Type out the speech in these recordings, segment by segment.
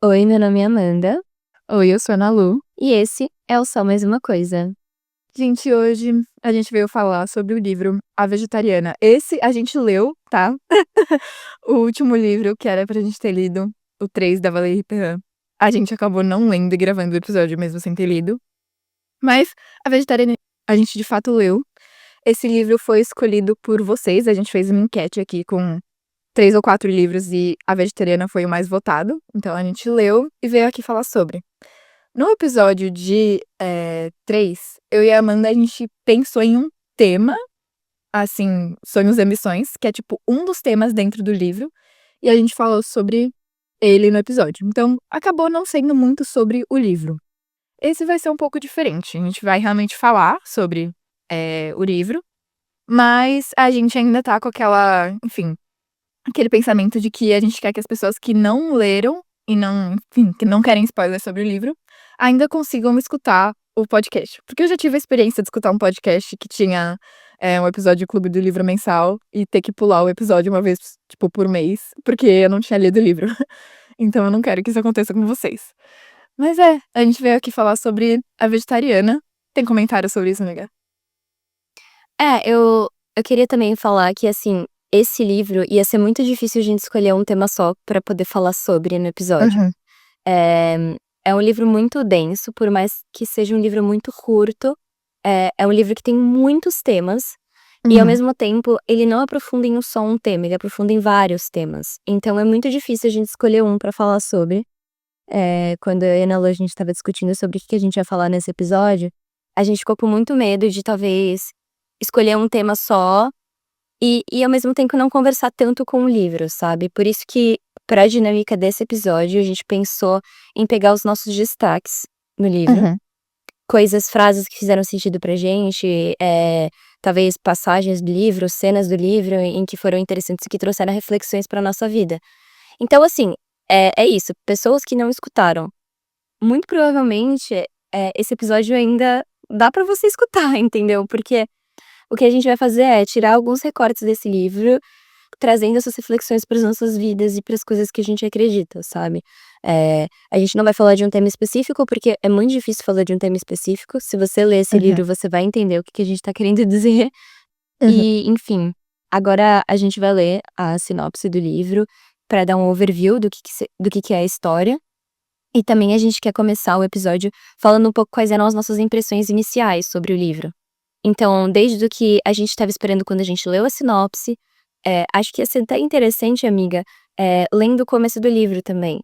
Oi, meu nome é Amanda Oi, eu sou a Ana Lu. e esse é o Só Mais Uma Coisa. Gente, hoje a gente veio falar sobre o livro A Vegetariana. Esse a gente leu, tá? O último livro que era pra gente ter lido, o 3 da Valérie Perrin. A gente acabou não lendo e gravando o episódio mesmo sem ter lido. Mas A Vegetariana a gente de fato leu. Esse livro foi escolhido por vocês. A gente fez uma enquete aqui com 3 ou 4 livros e A Vegetariana foi o mais votado. Então a gente leu e veio aqui falar sobre. No episódio de 3, eu e a Amanda, a gente pensou em um tema, assim, sonhos e ambições, que é tipo um dos temas dentro do livro, e a gente falou sobre ele no episódio. Então, acabou não sendo muito sobre o livro. Esse vai ser um pouco diferente. A gente vai realmente falar sobre o livro, mas a gente ainda tá com aquela, enfim, aquele pensamento de que a gente quer que as pessoas que não leram e não, enfim, que não querem spoiler sobre o livro, ainda consigam escutar o podcast. Porque eu já tive a experiência de escutar um podcast que tinha um episódio do Clube do Livro mensal e ter que pular o episódio uma vez, tipo, por mês, porque eu não tinha lido o livro. Então eu não quero que isso aconteça com vocês. Mas a gente veio aqui falar sobre A Vegetariana. Tem comentário sobre isso, amiga? Eu queria também falar que, assim, esse livro ia ser muito difícil a gente escolher um tema só pra poder falar sobre no episódio. Uhum. É um livro muito denso, por mais que seja um livro muito curto. É um livro que tem muitos temas e, ao Uhum. mesmo tempo, ele não aprofunda em só um tema, ele aprofunda em vários temas. Então é muito difícil a gente escolher um pra falar sobre. Quando eu e a Ana Lu, a gente estava discutindo sobre o que a gente ia falar nesse episódio, a gente ficou com muito medo de talvez escolher um tema só e ao mesmo tempo não conversar tanto com o livro, sabe? Por isso que, pra dinâmica desse episódio, a gente pensou em pegar os nossos destaques no livro, Uhum. coisas, frases que fizeram sentido pra gente, talvez passagens do livro, cenas do livro em que foram interessantes e que trouxeram reflexões pra nossa vida. Então, assim, é isso, pessoas que não escutaram, muito provavelmente, esse episódio ainda dá pra você escutar, entendeu? Porque o que a gente vai fazer é tirar alguns recortes desse livro, trazendo essas reflexões para as nossas vidas e para as coisas que a gente acredita, sabe. A gente não vai falar de um tema específico, porque é muito difícil falar de um tema específico. Se você ler esse Uhum. livro, você vai entender o que a gente tá querendo dizer. Uhum. E, enfim, agora a gente vai ler a sinopse do livro para dar um overview do que é a história. E também a gente quer começar o episódio falando um pouco quais eram as nossas impressões iniciais sobre o livro. Então, desde o que a gente estava esperando quando a gente leu a sinopse, acho que ia ser até interessante, amiga, lendo o começo do livro também.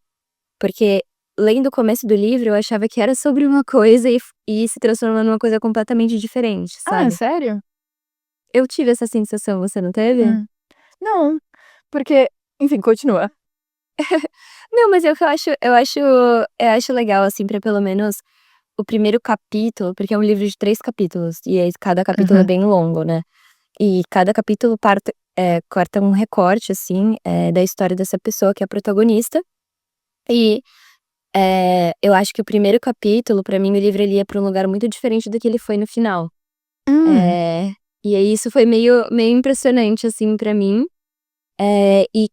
Porque lendo o começo do livro, eu achava que era sobre uma coisa e se transformou numa coisa completamente diferente, Ah, sabe. sério? Eu tive essa sensação, você não teve? Hum. Não, porque enfim, continua. Não, mas eu acho legal, assim, pra pelo menos o primeiro capítulo, porque é um livro de 3 capítulos, e aí cada capítulo é Uhum. bem longo, né. E cada capítulo corta um recorte, assim, da história dessa pessoa que é a protagonista. E, eu acho que o primeiro capítulo, pra mim, o livro ele ia pra um lugar muito diferente do que ele foi no final. Hum. Eh, e aí isso foi meio impressionante, assim, pra mim. E,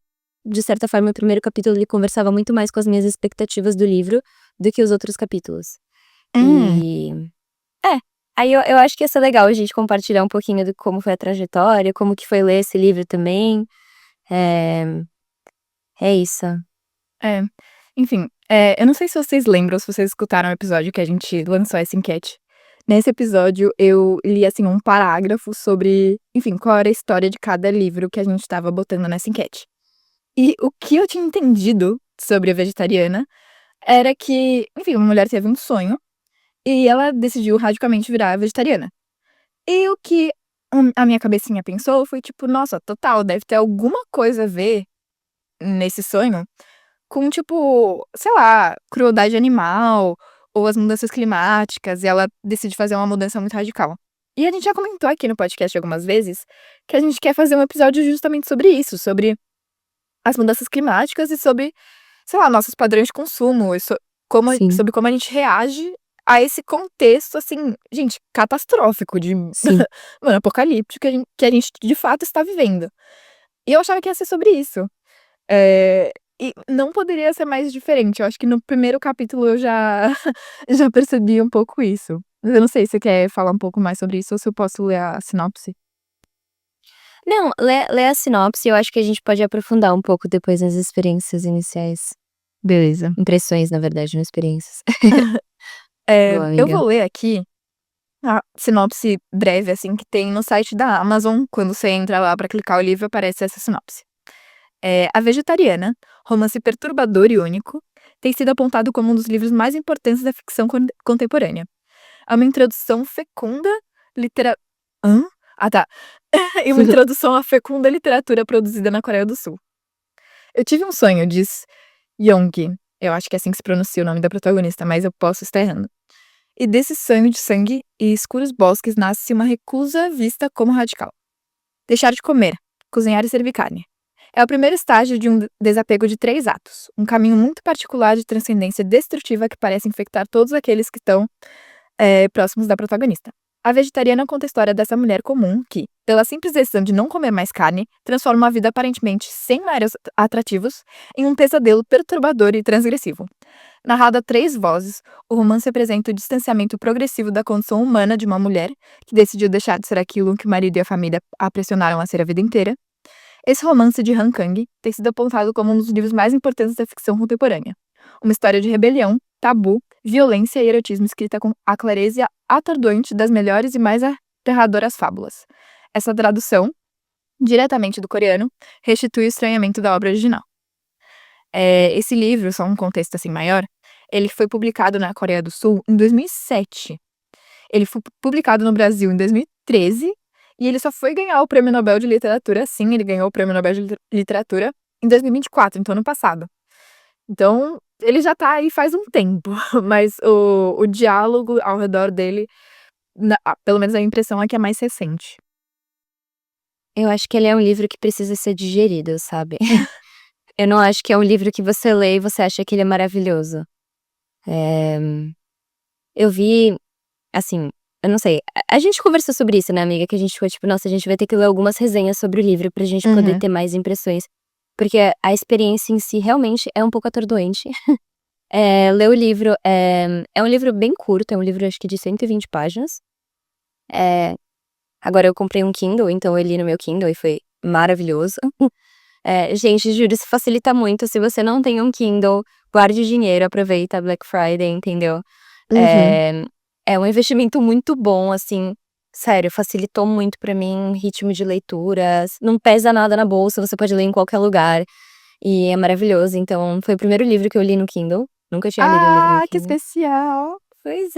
de certa forma, o primeiro capítulo ele conversava muito mais com as minhas expectativas do livro do que os outros capítulos. Hum. E é, aí eu acho que ia ser legal a gente compartilhar um pouquinho de como foi a trajetória, como que foi ler esse livro também. É é isso. É. Enfim, eu não sei se vocês lembram, se vocês escutaram o episódio que a gente lançou essa enquete. Nesse episódio, eu li, assim, um parágrafo sobre, enfim, qual era a história de cada livro que a gente estava botando nessa enquete. E o que eu tinha entendido sobre a vegetariana era que, enfim, uma mulher teve um sonho e ela decidiu radicalmente virar vegetariana. E o que a minha cabecinha pensou foi tipo, nossa, total, deve ter alguma coisa a ver nesse sonho com, tipo, sei lá, crueldade animal ou as mudanças climáticas, e ela decide fazer uma mudança muito radical. E a gente já comentou aqui no podcast algumas vezes que a gente quer fazer um episódio justamente sobre isso, sobre as mudanças climáticas e sobre, sei lá, nossos padrões de consumo, Sim, sobre como a gente reage a esse contexto, assim, gente, catastrófico de sim. mano, apocalíptico que a gente de fato está vivendo. E eu achava que ia ser sobre isso. E não poderia ser mais diferente. Eu acho que no primeiro capítulo eu já, já percebi um pouco isso. Mas eu não sei se você quer falar um pouco mais sobre isso ou se eu posso ler a sinopse. Não, lê a sinopse, eu acho que a gente pode aprofundar um pouco depois nas experiências iniciais. Beleza. Impressões, na verdade, não experiências. Boa, Eu amiga. vou ler aqui a sinopse breve, assim, que tem no site da Amazon. Quando você entra lá pra clicar o livro, aparece essa sinopse. A Vegetariana, romance perturbador e único, tem sido apontado como um dos livros mais importantes da ficção contemporânea. É uma introdução fecunda litera... Hã? Ah, tá. E uma introdução à fecunda literatura produzida na Coreia do Sul. Eu tive um sonho, diz Yong. Eu acho que é assim que se pronuncia o nome da protagonista, mas eu posso estar errando. E desse sonho de sangue e escuros bosques nasce uma recusa vista como radical. Deixar de comer, cozinhar e servir carne. É o primeiro estágio de um desapego de 3 atos, um caminho muito particular de transcendência destrutiva que parece infectar todos aqueles que estão próximos da protagonista. A Vegetariana conta a história dessa mulher comum que, pela simples decisão de não comer mais carne, transforma uma vida aparentemente sem maiores atrativos em um pesadelo perturbador e transgressivo. Narrado a 3 vozes, o romance apresenta o distanciamento progressivo da condição humana de uma mulher que decidiu deixar de ser aquilo que o marido e a família a pressionaram a ser a vida inteira. Esse romance de Han Kang tem sido apontado como um dos livros mais importantes da ficção contemporânea. Uma história de rebelião, tabu, violência e erotismo escrita com a clareza atordoante das melhores e mais aterradoras fábulas. Essa tradução, diretamente do coreano, restitui o estranhamento da obra original. Esse livro, só um contexto assim maior, ele foi publicado na Coreia do Sul em 2007. Ele foi publicado no Brasil em 2013 e ele só foi ganhar o Prêmio Nobel de Literatura, sim, ele ganhou o Prêmio Nobel de Literatura em 2024, então ano passado. Então, ele já tá aí faz um tempo, mas o diálogo ao redor dele, pelo menos a impressão é que é mais recente. Eu acho que ele é um livro que precisa ser digerido, sabe? Eu não acho que é um livro que você lê e você acha que ele é maravilhoso. Eu vi, assim, eu não sei, a gente conversou sobre isso, né, amiga? Que a gente ficou tipo, nossa, a gente vai ter que ler algumas resenhas sobre o livro pra gente poder Uhum. ter mais impressões. Porque a experiência em si realmente é um pouco atordoante. Ler o livro é um livro bem curto, é um livro acho que de 120 páginas. Agora eu comprei um Kindle, então eu li no meu Kindle e foi maravilhoso. Gente, juro, isso facilita muito. Se você não tem um Kindle, guarde o dinheiro, aproveita a Black Friday, entendeu? Uhum. É um investimento muito bom, assim, sério, facilitou muito pra mim o ritmo de leituras. Não pesa nada na bolsa, você pode ler em qualquer lugar. E é maravilhoso. Então, foi o primeiro livro que eu li no Kindle. Nunca tinha lido um livro no Ah, que Kindle. especial! Pois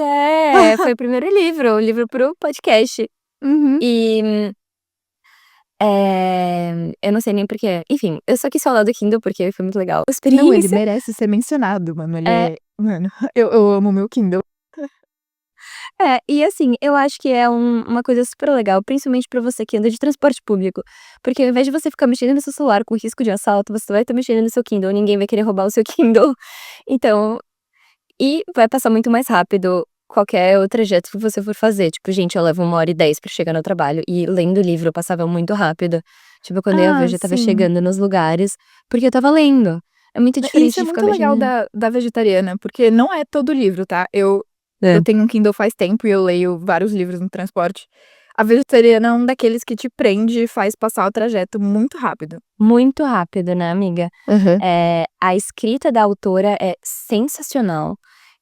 foi o primeiro livro, o livro pro podcast. Uhum. E eu não sei nem porquê. Enfim, eu só quis falar do Kindle porque foi muito legal a Não, ele experiência. merece ser mencionado, mano. Ele É, é. Mano, eu amo o meu Kindle. e assim, eu acho que é uma coisa super legal, principalmente pra você que anda de transporte público. Porque ao invés de você ficar mexendo no seu celular com risco de assalto, você vai estar mexendo no seu Kindle, ninguém vai querer roubar o seu Kindle. Então, e vai passar muito mais rápido qualquer outro trajeto que você for fazer. Tipo, gente, eu levo 1h10 pra chegar no trabalho e lendo o livro passava muito rápido. Tipo, quando eu ia ver, eu Ah, já estava sim. chegando nos lugares, porque eu estava lendo. É muito E isso diferente é de ficar muito legal mexendo. da Vegetariana, porque não é todo livro, tá? Eu tenho um Kindle faz tempo e eu leio vários livros no transporte. A Vegetariana é um daqueles que te prende e faz passar o trajeto muito rápido. Muito rápido, né, amiga? Aham. A escrita da autora é sensacional.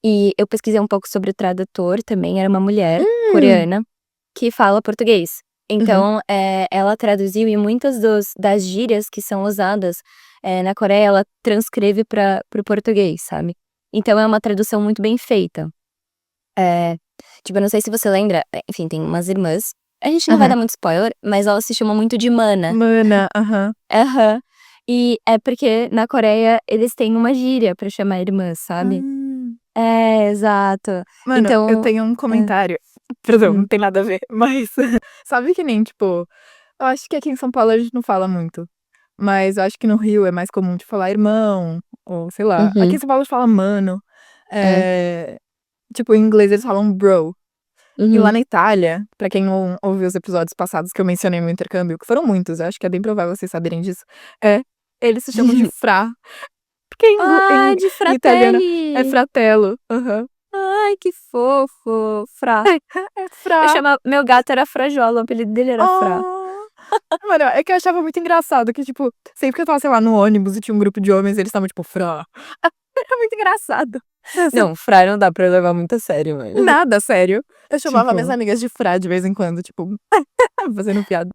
E eu pesquisei um pouco sobre o tradutor também, era uma mulher Hum. coreana que fala português. Uhum. Então, ela traduziu e muitas das gírias que são usadas na Coreia, ela transcreve para o português, sabe? Então, é uma tradução muito bem feita. É, tipo, eu não sei se você lembra, enfim, tem umas irmãs. A gente não vai Aham. dar muito spoiler, mas elas se chamam muito de Mana. Mana, aham. Aham. E é porque na Coreia eles têm uma gíria pra chamar irmã, sabe. Hum. Exato. Mano, eu Então tenho um hã, comentário. Perdão, não hum. tem nada a ver, mas sabe que nem, tipo, eu acho que aqui em São Paulo a gente não fala muito, mas eu acho que no Rio é mais comum de falar irmão, ou sei lá. Aqui em Uhum. São Paulo a gente fala mano. É. Tipo, em inglês eles falam bro. E lá Uhum. na Itália, pra quem não ouviu os episódios passados que eu mencionei no intercâmbio, que foram muitos, eu acho que é bem provável vocês saberem disso, é, eles se chamam de fra. porque Ai, de em italiano Fratelli! é fratello. Aham. Ai, que fofo. Fra. É fra. Meu gato era Frajola, o apelido dele era Fra. Oh. Mano, é que eu achava muito engraçado que, tipo, sempre que eu tava, sei lá, no ônibus e tinha um grupo de homens, eles estavam, tipo, fra. Era muito engraçado. Não, Fra não dá pra levar muito a sério, mano. Nada, sério. Eu chamava minhas Tipo, amigas de fra de vez em quando, tipo, fazendo piada.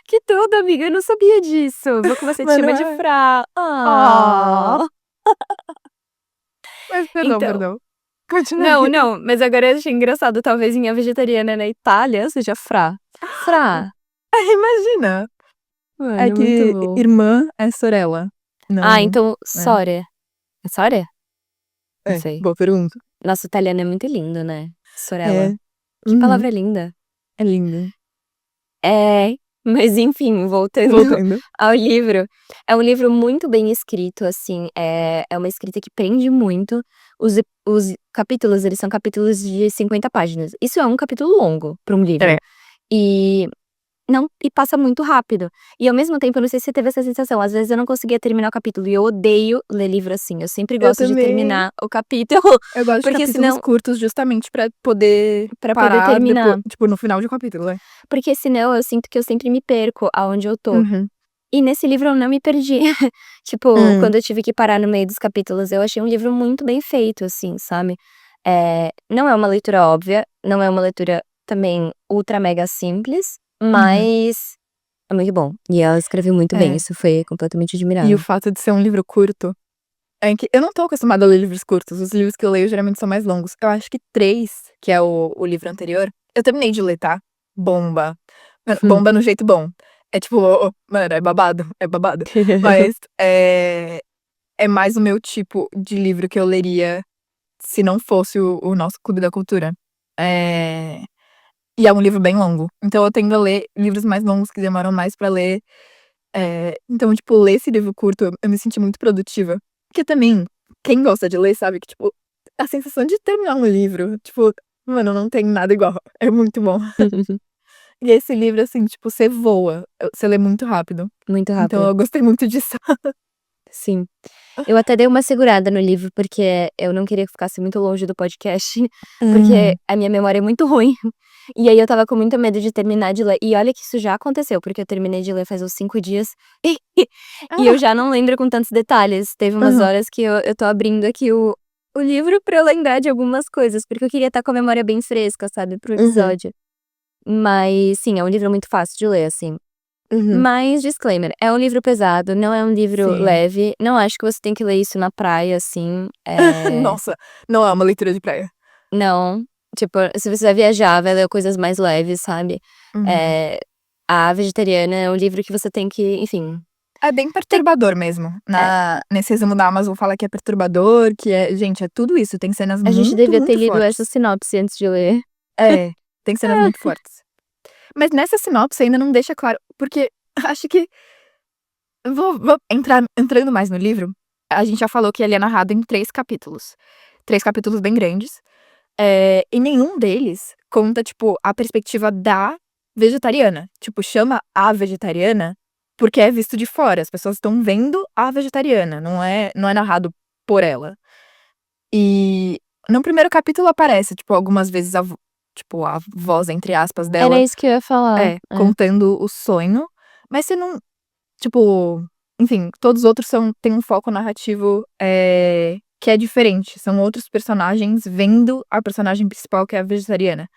que tudo, amiga, eu não sabia disso. Vou que você te Mano, chama de Fra. ah. Ah. Mas perdão, Então, perdão. Continue. não, mas agora eu achei engraçado, talvez em A Vegetariana na Itália seja Fra. Fra. Imagina. É Mano, muito que bom. irmã é sorella. Ah, Não, então, é. Soria. É Soria? Não É, sei. boa pergunta. Nosso italiano é muito lindo, né? É. Sorella. Que Uhum. palavra linda. É lindo. É, mas enfim, voltando Voltando. ao livro. É um livro muito bem escrito, assim, é uma escrita que prende muito. Os capítulos, eles são capítulos de 50 páginas. Isso é um capítulo longo para um livro. É. E não, e passa muito rápido. E ao mesmo tempo, eu não sei se você teve essa sensação, às vezes eu não conseguia terminar o capítulo e eu odeio ler livro assim. Eu sempre Eu gosto de também. terminar o capítulo, Eu gosto de porque capítulos senão, curtos justamente pra poder para poder parar depois, terminar, tipo, no final de um capítulo, né? porque senão eu sinto que eu sempre me perco aonde eu tô. Uhum. E nesse livro eu não me perdi. Tipo, Hum. quando eu tive que parar no meio dos capítulos, eu achei um livro muito bem feito, assim, sabe. Não é uma leitura óbvia, não é uma leitura também ultra mega simples, Uhum. mas é muito bom. E ela escreveu muito bem, É. isso foi completamente E o admirável. fato de ser um livro curto é que eu não tô acostumada a ler livros curtos. Os livros que eu leio geralmente são mais longos. Eu acho que 3, que é o livro anterior, eu terminei de ler, tá? Bomba. Mano, bomba no jeito bom. É tipo, mano, é babado, é babado. Mas é mais o meu tipo de livro que eu leria se não fosse o nosso Clube da Cultura. É, e é um livro bem longo. Então eu tendo a ler livros mais longos que demoram mais pra ler. Então, tipo, ler esse livro curto, eu me senti muito produtiva. Porque também, quem gosta de ler sabe que, tipo, a sensação de terminar um livro, tipo, mano, não tem nada igual. É muito bom. E esse livro, assim, tipo, você voa. Você lê muito rápido. Muito Então rápido. eu gostei muito disso. Sim. Eu até dei uma segurada no livro, porque eu não queria que ficasse muito longe do podcast, porque Uhum. a minha memória é muito ruim. E aí eu estava com muito medo de terminar de ler. E olha que isso já aconteceu, porque eu terminei de ler faz uns 5 dias e eu Ah, já não lembro com tantos detalhes. Teve umas aham. horas que eu tô abrindo aqui o livro pra eu lembrar de algumas coisas, porque eu queria estar com a memória bem fresca, sabe, pro Uhum. episódio. Mas sim, é um livro muito fácil de ler, assim. Uhum. Mas disclaimer, é um livro pesado, não é um livro Sim. leve, não acho que você tem que ler isso na praia, assim, Nossa, não é uma leitura de praia. não. Tipo, se você vai viajar, vai ler coisas mais leves, sabe. Uhum. Eh, A Vegetariana é um livro que você tem que, enfim, É bem tem perturbador mesmo. é, Nesse resumo da Amazon fala que é perturbador, que é gente, é tudo isso, tem cenas a gente muito, devia ter muito lido essa fortes. sinopse antes de ler. É, tem cenas muito fortes. Mas nessa sinopse ainda não deixa claro, porque acho que vou entrar entrando mais no livro, a gente já falou que ele é narrado em 3 capítulos. 3 capítulos bem grandes, e nenhum deles conta, tipo, a perspectiva da vegetariana. Tipo, chama a vegetariana, porque é visto de fora, as pessoas estão vendo a vegetariana, não é narrado por ela. E no primeiro capítulo aparece, tipo, algumas vezes tipo, a voz, entre aspas, Era dela, isso que eu ia falar. É. contando o sonho, mas você não tipo, enfim, todos os outros têm um foco narrativo, que é diferente, são outros personagens vendo a personagem principal, que é a vegetariana.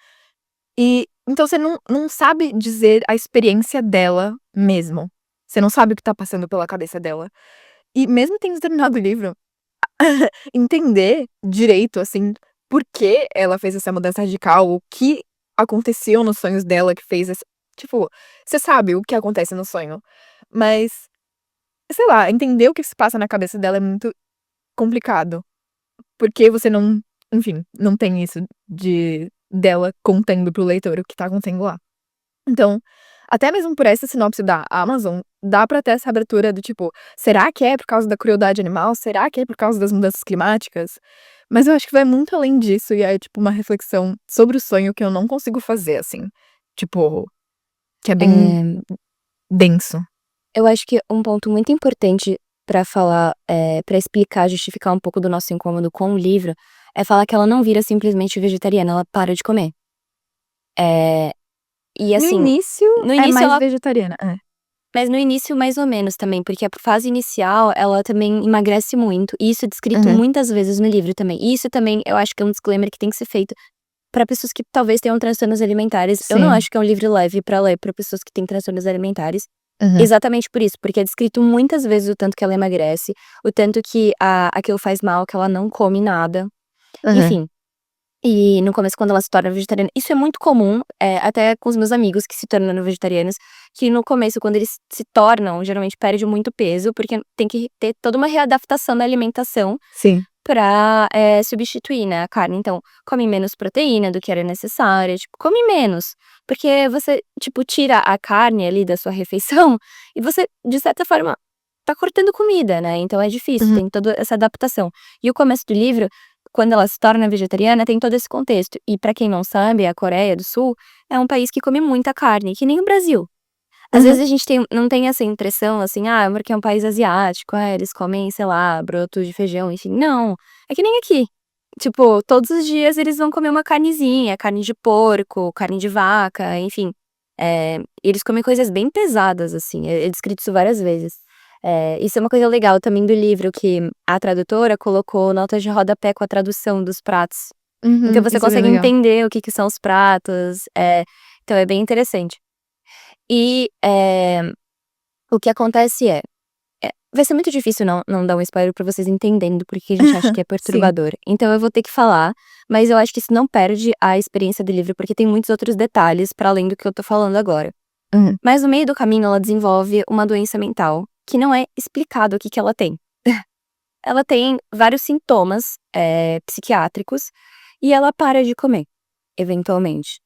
E então você não sabe dizer a experiência dela mesmo. Você não sabe o que tá passando pela cabeça dela. E mesmo tendo terminado o livro, entender direito, assim, por que ela fez essa mudança radical, o que aconteceu nos sonhos dela que fez essa tipo, você sabe o que acontece no sonho, mas, sei lá, entender o que se passa na cabeça dela é muito complicado, porque você não enfim, não tem isso dela contando para o leitor o que tá acontecendo lá. Então, até mesmo por essa sinopse da Amazon, dá pra ter essa abertura do tipo, será que é por causa da crueldade animal? Será que é por causa das mudanças climáticas? Mas eu acho que vai muito além disso e é tipo uma reflexão sobre o sonho que eu não consigo fazer, assim. Tipo, que é bem Eh, denso. eu acho que um ponto muito importante pra falar, pra explicar, justificar um pouco do nosso incômodo com o livro, é falar que ela não vira simplesmente vegetariana, ela para de comer. E No assim, início, no é início mais ela vegetariana. mas no início mais ou menos também, porque a fase inicial ela também emagrece muito, e isso é descrito Aham. muitas vezes no livro também. E isso também eu acho que é um disclaimer que tem que ser feito pra pessoas que talvez tenham transtornos alimentares. Eu não Sim. acho que é um livro leve pra ler pra pessoas que têm transtornos alimentares, Aham. exatamente por isso, porque é descrito muitas vezes o tanto que ela emagrece, o tanto que aquilo faz mal, que ela não come nada, Aham. enfim. E no começo, quando ela se torna vegetariana, isso é muito comum, até com os meus amigos que se tornam vegetarianos, que no começo, quando eles se tornam, geralmente perde muito peso, porque tem que ter toda uma readaptação da alimentação Sim. pra, substituir, né, a carne. Então, come menos proteína do que era necessária, tipo, come menos, porque você, tipo, tira a carne ali da sua refeição e você, de certa forma, tá cortando comida, né, então é difícil, Uhum. tem toda essa adaptação. E o começo do livro, quando ela se torna vegetariana, tem todo esse contexto. E pra quem não sabe, a Coreia do Sul é um país que come muita carne, que nem o Brasil. Às Aham. vezes a gente não tem essa impressão, assim, porque é um país asiático, eles comem, sei lá, broto de feijão, enfim. Não, é que nem aqui. Tipo, todos os dias eles vão comer uma carnezinha, carne de porco, carne de vaca, enfim. Eles comem coisas bem pesadas, assim, é descrito isso várias vezes. Isso é uma coisa legal também do livro, que a tradutora colocou notas de rodapé com a tradução dos pratos. Então você Isso é bem consegue legal. entender o que são os pratos, então é bem interessante. E, o que acontece vai ser muito difícil não dar um spoiler pra vocês entenderem do porquê a gente acha que é Sim. perturbador. Então eu vou ter que falar, mas eu acho que isso não perde a experiência do livro, porque tem muitos outros detalhes pra além do que eu tô falando agora. Hum. Mas no meio do caminho ela desenvolve uma doença mental, que não é explicado o que ela tem. Ela tem vários sintomas, psiquiátricos, e ela para de comer, eventualmente.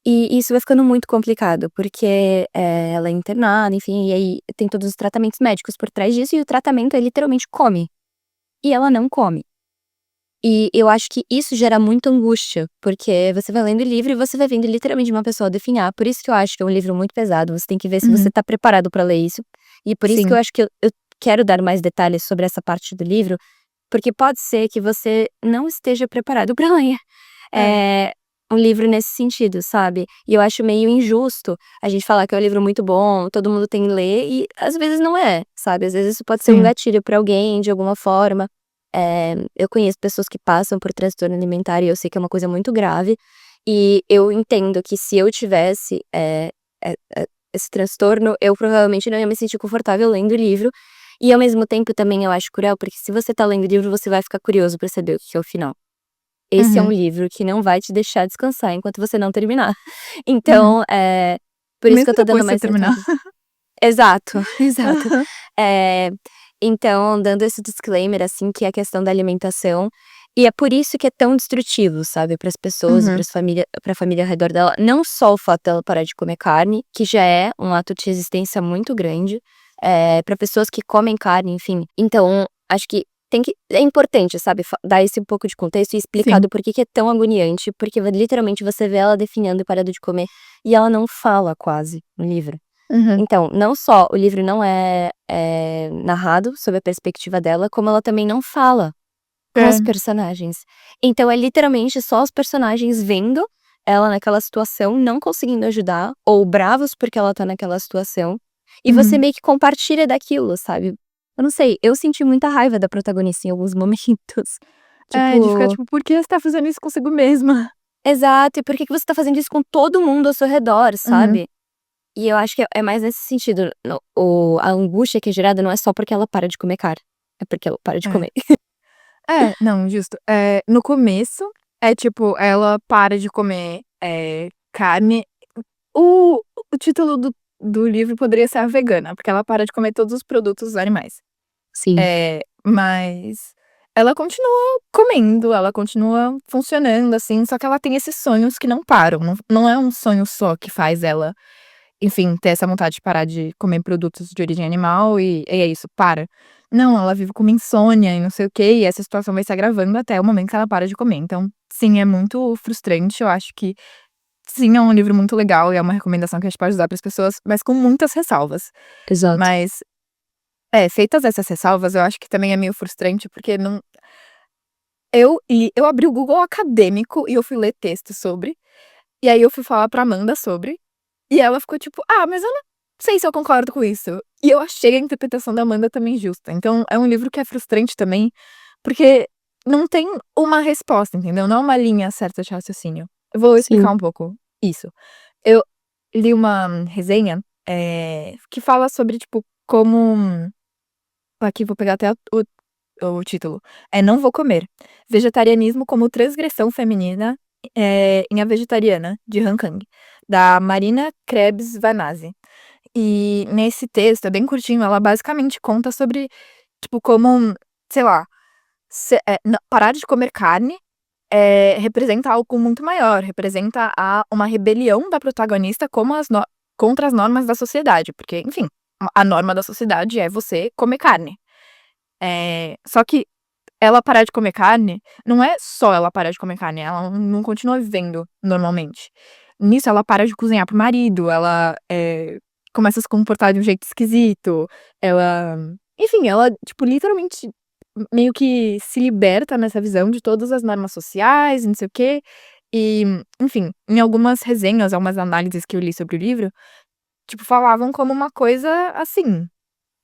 E isso vai ficando muito complicado, porque, ela é internada, enfim, e aí tem todos os tratamentos médicos por trás disso, e o tratamento é literalmente come, e ela não come. E eu acho que isso gera muita angústia, porque você vai lendo o livro e você vai vendo literalmente uma pessoa definhar, por isso que eu acho que é um livro muito pesado, você tem que ver se você Uhum. tá preparado pra ler isso, e por isso que eu Sim. acho que eu quero dar mais detalhes sobre essa parte do livro, porque pode ser que você não esteja preparado pra ler. É. Um livro nesse sentido, sabe. E eu acho meio injusto a gente falar que é um livro muito bom, todo mundo tem que ler e às vezes não é, sabe. Às vezes isso pode ser um Sim. gatilho pra alguém de alguma forma. Eu conheço pessoas que passam por transtorno alimentar e eu sei que é uma coisa muito grave, e eu entendo que se eu tivesse, esse transtorno, eu provavelmente não ia me sentir confortável lendo o livro, e ao mesmo tempo também eu acho cruel, porque se você tá lendo o livro você vai ficar curioso pra saber o que é o final. Esse é um Uhum. livro que não vai te deixar descansar enquanto você não terminar. Uhum. Então, por isso que eu Mesmo tô dando depois de você mais terminar. detalhes. Exato, exato. Aham. Eh, então, dando esse disclaimer, assim, que é a questão da alimentação, e é por isso que é tão destrutivo, sabe, para as pessoas e Uhum. pra família ao redor dela, não só o fato dela parar de comer carne, que já é um ato de resistência muito grande, pra pessoas que comem carne, enfim. Então, acho que é importante, sabe, dar esse um pouco de contexto e explicar Sim. do porquê que é tão agoniante, porque literalmente você vê ela definhando e parando de comer, e ela não fala quase no livro. Uhum. Então, não só o livro não narrado sob a perspectiva dela, como ela também não fala com os É. personagens. Então é literalmente só os personagens vendo ela naquela situação, não conseguindo ajudar, ou bravos porque ela tá naquela situação, e você Uhum. meio que compartilha daquilo, sabe. Eu não sei, eu senti muita raiva da protagonista em alguns momentos. É, de ficar Tipo, tipo: "Por que você tá fazendo isso consigo mesma?" exato, e por que que você tá fazendo isso com todo mundo ao seu redor, Uhum. sabe. E eu acho que é mais nesse sentido, a angústia que é gerada não é só porque ela para de comer carne, é porque ela para de É. comer. É, não, justo. No começo, é tipo, ela para de comer, carne. O o título do livro poderia ser A Vegana, porque ela para de comer todos os produtos animais. Sim. Mas ela continua comendo, ela continua funcionando, assim, só que ela tem esses sonhos que não param, não é um sonho só que faz ela, enfim, ter essa vontade de parar de comer produtos de origem animal e é isso, para. Não, ela vive com uma insônia e não sei o quê, e essa situação vai se agravando até o momento que ela para de comer. Então, sim, é muito frustrante, eu acho que sim, é um livro muito legal e é uma recomendação que a gente pode usar para as pessoas, mas com muitas ressalvas. Exato. Mas Feitas essas ressalvas, eu acho que também é meio frustrante, porque não eu abri o Google Acadêmico e eu fui ler texto sobre, e aí eu fui falar pra Amanda sobre, e ela ficou tipo: "Ah, mas eu não sei se eu concordo com isso". E eu achei a interpretação da Amanda também justa. Então é um livro que é frustrante também, porque não tem uma resposta, entendeu? Não é uma linha certa de raciocínio. Eu vou explicar Sim. um pouco isso. Eu li uma resenha, que fala sobre, tipo, como aqui vou pegar até o título. Não Vou Comer. Vegetarianismo como transgressão feminina, em A Vegetariana, de Han Kang, da Marina Krebs Vanazzi. E nesse texto, é bem curtinho, ela basicamente conta sobre, tipo, como, sei lá, parar de comer carne, representa algo muito maior, representa uma rebelião da protagonista como contra as normas da sociedade, porque, enfim, a norma da sociedade é você comer carne. Só que ela parar de comer carne, não é só ela parar de comer carne, ela não continua vivendo normalmente. Nisso, ela para de cozinhar pro marido, ela, começa a se comportar de um jeito esquisito, ela enfim, ela, tipo, literalmente meio que se liberta nessa visão de todas as normas sociais e não sei o quê. E, enfim, em algumas resenhas, algumas análises que eu li sobre o livro, tipo, falavam como uma coisa, assim,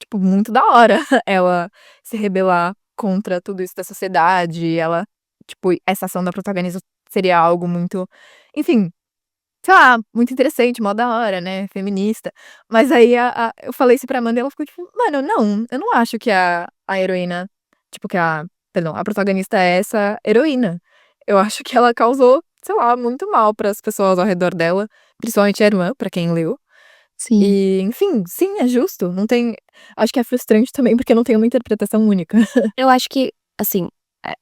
tipo, muito da hora ela se rebelar contra tudo isso da sociedade, ela tipo, essa ação da protagonista seria algo muito, enfim, sei lá, muito interessante, mó da hora, né, feminista. Mas aí eu falei isso pra Amanda e ela ficou tipo: "Mano, não, eu não acho que a heroína, tipo, que perdão, a protagonista é essa heroína. Eu acho que ela causou, sei lá, muito mal para as pessoas ao redor dela, principalmente a irmã, pra quem leu. Sim. E, enfim, sim, é justo, não tem acho que é frustrante também, porque não tem uma interpretação única". Eu acho que, assim,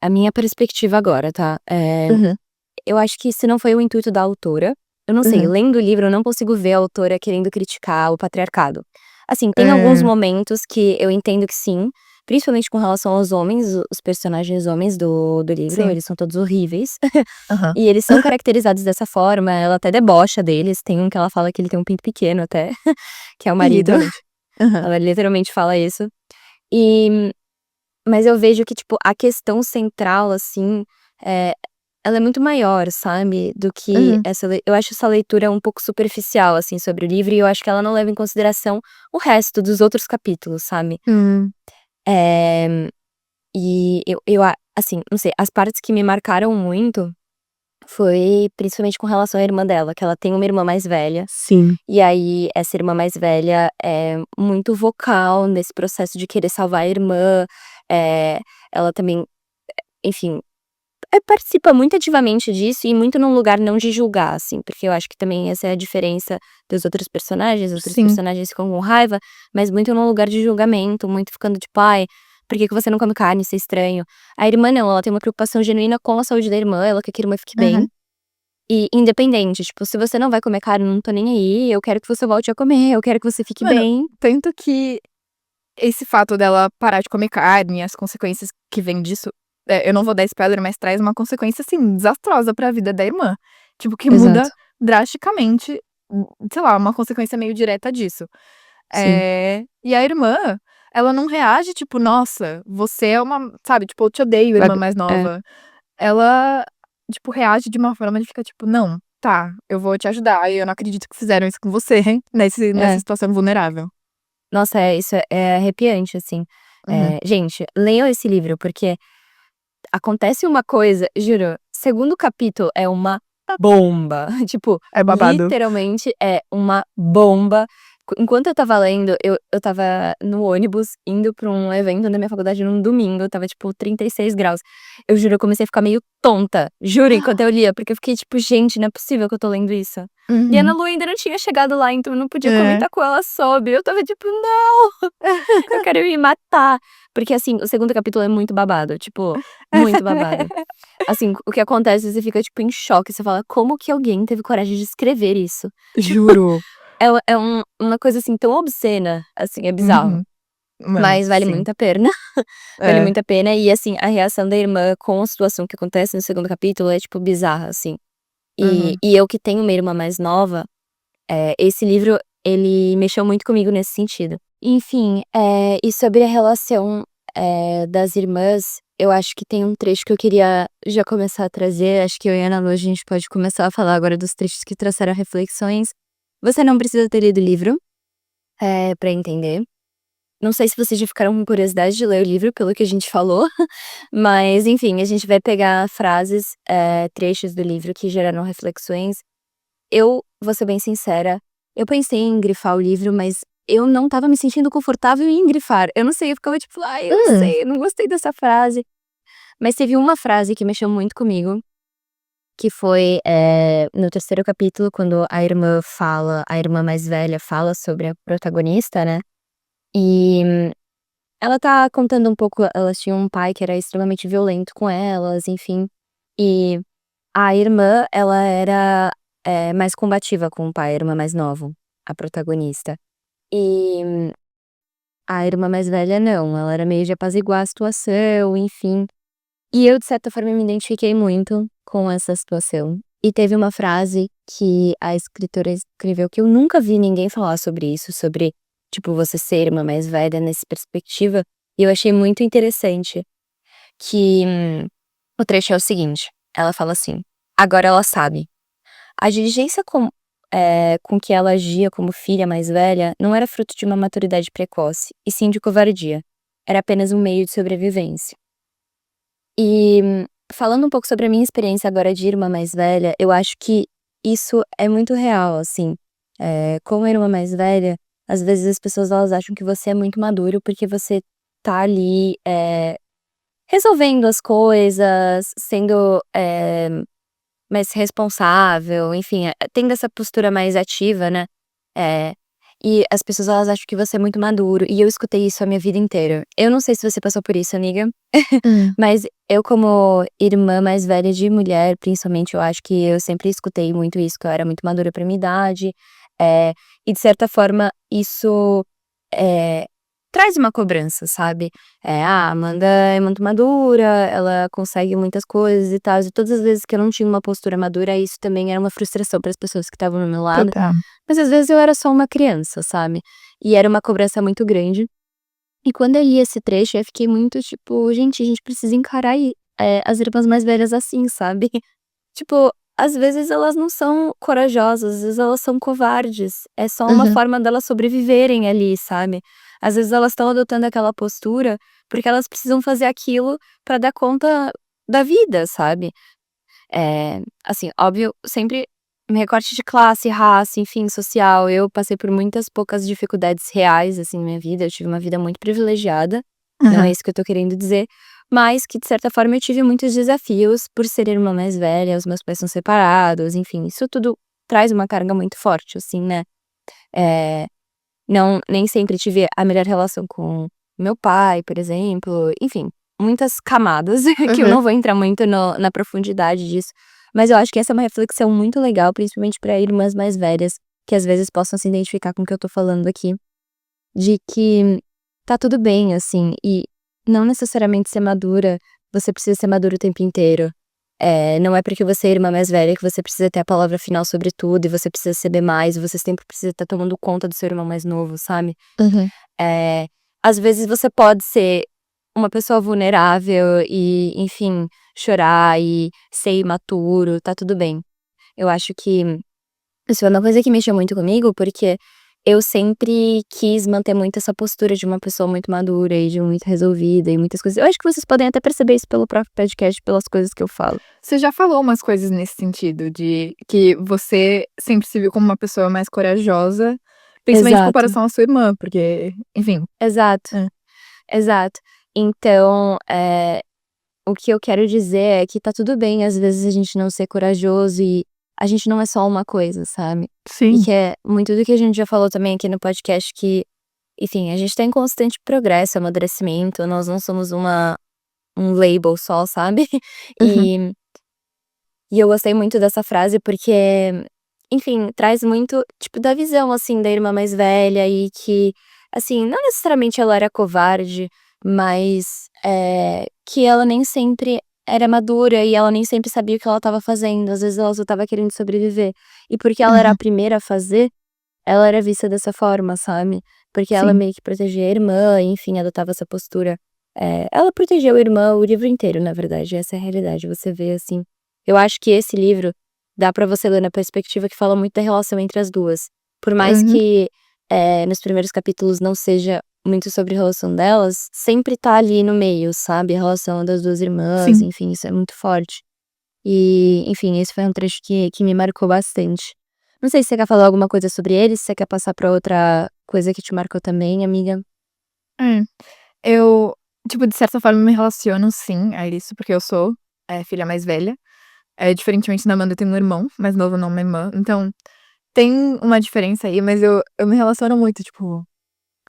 a minha perspectiva agora, tá, Uhum, eu acho que se não foi o intuito da autora, eu não sei, uhum. lendo o livro eu não consigo ver a autora querendo criticar o patriarcado. Assim, tem alguns É. momentos que eu entendo que sim, principalmente com relação aos homens, os personagens homens do livro, Sim. eles são todos horríveis, Aham. e eles são caracterizados dessa forma, ela até debocha deles, tem um que ela fala que ele tem um pinto pequeno até, que é o marido, Literalmente. Aham. ela literalmente fala isso. E mas eu vejo que, tipo, a questão central, assim, eh, ela é muito maior, sabe, do que Uhum. essa eu acho essa leitura um pouco superficial, assim, sobre o livro e eu acho que ela não leva em consideração o resto dos outros capítulos, sabe. Hum. Eh, e assim, não sei, as partes que me marcaram muito foi principalmente com relação à irmã dela, que ela tem uma irmã mais velha, Sim. e aí essa irmã mais velha é muito vocal nesse processo de querer salvar a irmã, ela também, enfim, participa muito ativamente disso e muito num lugar não de julgar, assim, porque eu acho que também essa é a diferença dos outros personagens, os outros Sim. personagens ficam com raiva, mas muito num lugar de julgamento, muito ficando tipo: "Ai, por que que você não come carne? Isso é estranho". A irmã não, ela tem uma preocupação genuína com a saúde da irmã, ela quer que a irmã fique bem, Uhum. e independente, tipo: "Se você não vai comer carne, eu não tô nem aí, eu quero que você volte a comer, eu quero que você fique Mano, bem". tanto que esse fato dela parar de comer carne, as consequências que vêm disso, eu não vou dar spoiler, mas traz uma consequência, assim, desastrosa pra vida da irmã. Tipo, que muda Exato. drasticamente, sei lá, uma consequência meio direta disso. Sim. E a irmã, ela não reage tipo: "Nossa, você é uma", sabe, tipo: "Eu te odeio, Vai irmã mais é, nova". Ela, tipo, reage de uma forma de ficar tipo: "Não, tá, eu vou te ajudar e eu não acredito que fizeram isso com você, nessa é. situação vulnerável". Nossa, isso é arrepiante, assim. Uhum. Gente, leiam esse livro, porque acontece uma coisa, juro, segundo capítulo é uma bomba, tipo, É babado. literalmente é uma bomba. Enquanto eu estava lendo, eu estava no ônibus indo pra um evento na minha faculdade num domingo, estava tipo 36 graus. Eu juro, eu comecei a ficar meio tonta, juro, enquanto eu lia, porque eu fiquei tipo: "Gente, não é possível que eu tô lendo isso". E a Ana Uhum. Lu ainda não tinha chegado lá, então eu não podia É. comentar com ela sobre, eu estava tipo: "Não, eu quero me matar". Porque assim, o segundo capítulo é muito babado, tipo, muito babado. Assim, o que acontece, você fica, tipo, em choque, você fala: "Como que alguém teve coragem de escrever isso?". Juro. É uma coisa, assim, tão obscena, assim, é bizarro. Uhum. Mano, Mas vale sim. muito a pena, vale É. muito a pena e, assim, a reação da irmã com a situação que acontece no segundo capítulo é, tipo, bizarra, assim. Uhum. E eu que tenho uma irmã mais nova, esse livro, ele mexeu muito comigo nesse sentido. Enfim, e sobre a relação, das irmãs, eu acho que tem um trecho que eu queria já começar a trazer, acho que eu e a Ana Lu, a gente pode começar a falar agora dos trechos que trouxeram reflexões. Você não precisa ter lido o livro, pra entender. Não sei se vocês já ficaram com curiosidade de ler o livro pelo que a gente falou, mas enfim, a gente vai pegar frases, trechos do livro que geraram reflexões. Eu vou ser bem sincera, eu pensei em grifar o livro, mas eu não estava me sentindo confortável em grifar. Eu não sei, eu ficava tipo: "Ai, eu não sei, eu não gostei dessa frase". Mas teve uma frase que mexeu muito comigo, que foi, no terceiro capítulo, quando a irmã mais velha fala sobre a protagonista, né, e ela tá contando um pouco, elas tinham um pai que era extremamente violento com elas, enfim, e a irmã, ela era, mais combativa com o pai, a irmã mais nova, a protagonista. E a irmã mais velha não, ela era meio de apaziguar a situação, enfim. E eu, de certa forma, me identifiquei muito com essa situação. E teve uma frase que a escritora escreveu que eu nunca vi ninguém falar sobre isso, sobre, tipo, você ser irmã mais velha nessa perspectiva, e eu achei muito interessante, que o trecho é o seguinte, ela fala assim: "Agora ela sabe. A diligência com que ela agia como filha mais velha não era fruto de uma maturidade precoce, e sim de covardia. Era apenas um meio de sobrevivência." E falando um pouco sobre a minha experiência agora de irmã mais velha, eu acho que isso é muito real, assim. Como irmã mais velha, às vezes as pessoas elas acham que você é muito maduro porque você tá ali, resolvendo as coisas, sendo, mais responsável, enfim, tendo essa postura mais ativa, né, eh, e as pessoas elas acham que você é muito maduro, e eu escutei isso a minha vida inteira. Eu não sei se você passou por isso, amiga, Hum. mas eu como irmã mais velha de mulher, principalmente, eu acho que eu sempre escutei muito isso, que eu era muito madura pra minha idade, e de certa forma isso, eh, traz uma cobrança, sabe. "Ah, a Amanda é muito madura, ela consegue muitas coisas e tal", e todas as vezes que eu não tinha uma postura madura, isso também era uma frustração para as pessoas que estavam do meu lado, Total. mas às vezes eu era só uma criança, sabe. E era uma cobrança muito grande. E quando eu li esse trecho, eu fiquei muito tipo: "Gente, a gente precisa encarar as irmãs mais velhas assim, sabe?" Tipo, às vezes elas não são corajosas, às vezes elas são covardes, é só uma Uhum. forma delas sobreviverem ali, sabe. Às vezes elas estão adotando aquela postura, porque elas precisam fazer aquilo pra dar conta da vida, sabe. Assim, óbvio, sempre me recorte de classe, raça, enfim, social, eu passei por muitas poucas dificuldades reais, assim, na minha vida, eu tive uma vida muito privilegiada, não é Aham. isso que eu tô querendo dizer, mas que de certa forma eu tive muitos desafios por ser irmã mais velha, os meus pais são separados, enfim, isso tudo traz uma carga muito forte, assim, né. Eh, não nem sempre tive a melhor relação com meu pai, por exemplo, enfim, muitas camadas que eu Aham. não vou entrar muito na profundidade disso, mas eu acho que essa é uma reflexão muito legal, principalmente para irmãs mais velhas, que às vezes possam se identificar com o que eu tô falando aqui, de que tá tudo bem, assim, e não necessariamente ser madura, você precisa ser madura o tempo inteiro. Não é porque você é irmã mais velha que você precisa ter a palavra final sobre tudo e você precisa saber mais, e você sempre precisa estar tomando conta do seu irmão mais novo, sabe. Uhum. Eh, Às vezes você pode ser uma pessoa vulnerável e, enfim, chorar e ser imaturo, tá tudo bem. Eu acho que isso é uma coisa que mexeu muito comigo, porque eu sempre quis manter muito essa postura de uma pessoa muito madura e de muito resolvida e muitas coisas. Eu acho que vocês podem até perceber isso pelo próprio podcast, pelas coisas que eu falo. Você já falou umas coisas nesse sentido, de que você sempre se viu como uma pessoa mais corajosa, principalmente em Exato, comparação à sua irmã, porque, enfim. exato, Hã. exato. Então, o que eu quero dizer é que tá tudo bem, às vezes, a gente não ser corajoso e a gente não é só uma coisa, sabe. E Sim. que é muito do que a gente já falou também aqui no podcast que, enfim, a gente tá em constante progresso, amadurecimento, nós não somos um label só, sabe. Uhum. E e eu gostei muito dessa frase porque, enfim, traz muito, tipo, da visão, assim, da irmã mais velha e que, assim, não necessariamente ela era covarde, mas, que ela nem sempre era madura e ela nem sempre sabia o que ela estava fazendo, às vezes ela só estava querendo sobreviver. E porque ela era a Uhum. primeira a fazer, ela era vista dessa forma, sabe. porque ela Sim. meio que protegia a irmã, enfim, adotava essa postura. Ela protegeu a irmã o livro inteiro, na verdade, essa é a realidade, você vê, assim. Eu acho que esse livro dá pra você ler na perspectiva que fala muito da relação entre as duas. Por mais Uhum. que, nos primeiros capítulos não seja muito sobre a relação delas, sempre tá ali no meio, sabe, a relação das 2 irmãs, Sim. enfim, isso é muito forte. E, enfim, esse foi um trecho que me marcou bastante. Não sei se você quer falar alguma coisa sobre ele, se você quer passar pra outra coisa que te marcou também, amiga. É. Eu, tipo, de certa forma me relaciono sim a isso, porque eu sou, filha mais velha. Diferentemente da Amanda, eu tenho um irmão mais novo, não uma irmã. Então, tem uma diferença aí, mas eu me relaciono muito, tipo,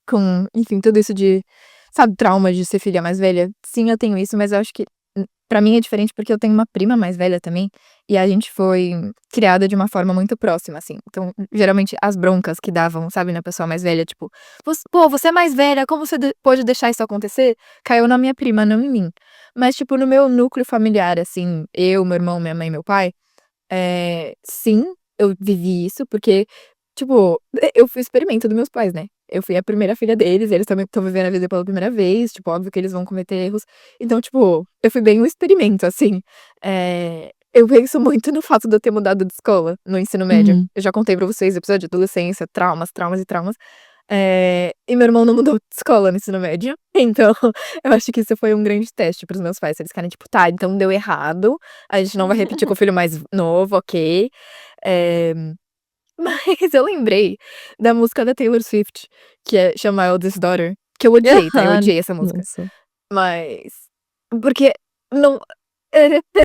com, enfim, tudo isso de, sabe, trauma de ser filha mais velha. Sim, eu tenho isso, mas eu acho que pra mim é diferente porque eu tenho uma prima mais velha também, e a gente foi criada de uma forma muito próxima, assim. Então, geralmente, as broncas que davam, sabe, na pessoa mais velha, tipo, Pô, você é mais velha, como você pôde deixar isso acontecer? Caiu na minha prima, não em mim. Mas, tipo, no meu núcleo familiar, assim, eu, meu irmão, minha mãe e meu pai, sim, eu vivi isso, porque, tipo, eu fui experimento dos meus pais, né. Eu fui a primeira filha deles, eles também estão vivendo a vida pela primeira vez, tipo, óbvio que eles vão cometer erros. Então, tipo, eu fui bem um experimento, assim. Eu penso muito no fato de eu ter mudado de escola no ensino médio. Uhum. Eu já contei pra vocês, episódio de adolescência, traumas, traumas e traumas. E meu irmão não mudou de escola no ensino médio, então eu acho que isso foi um grande teste para os meus pais, eles ficarem tipo: "Tá, então deu errado, a gente não vai repetir com o filho mais novo, ok". Eh, mas eu lembrei da música da Taylor Swift, chama Eldest Daughter, que eu odiei, tá, eu Aham. odiei essa música. Nossa. Mas porque não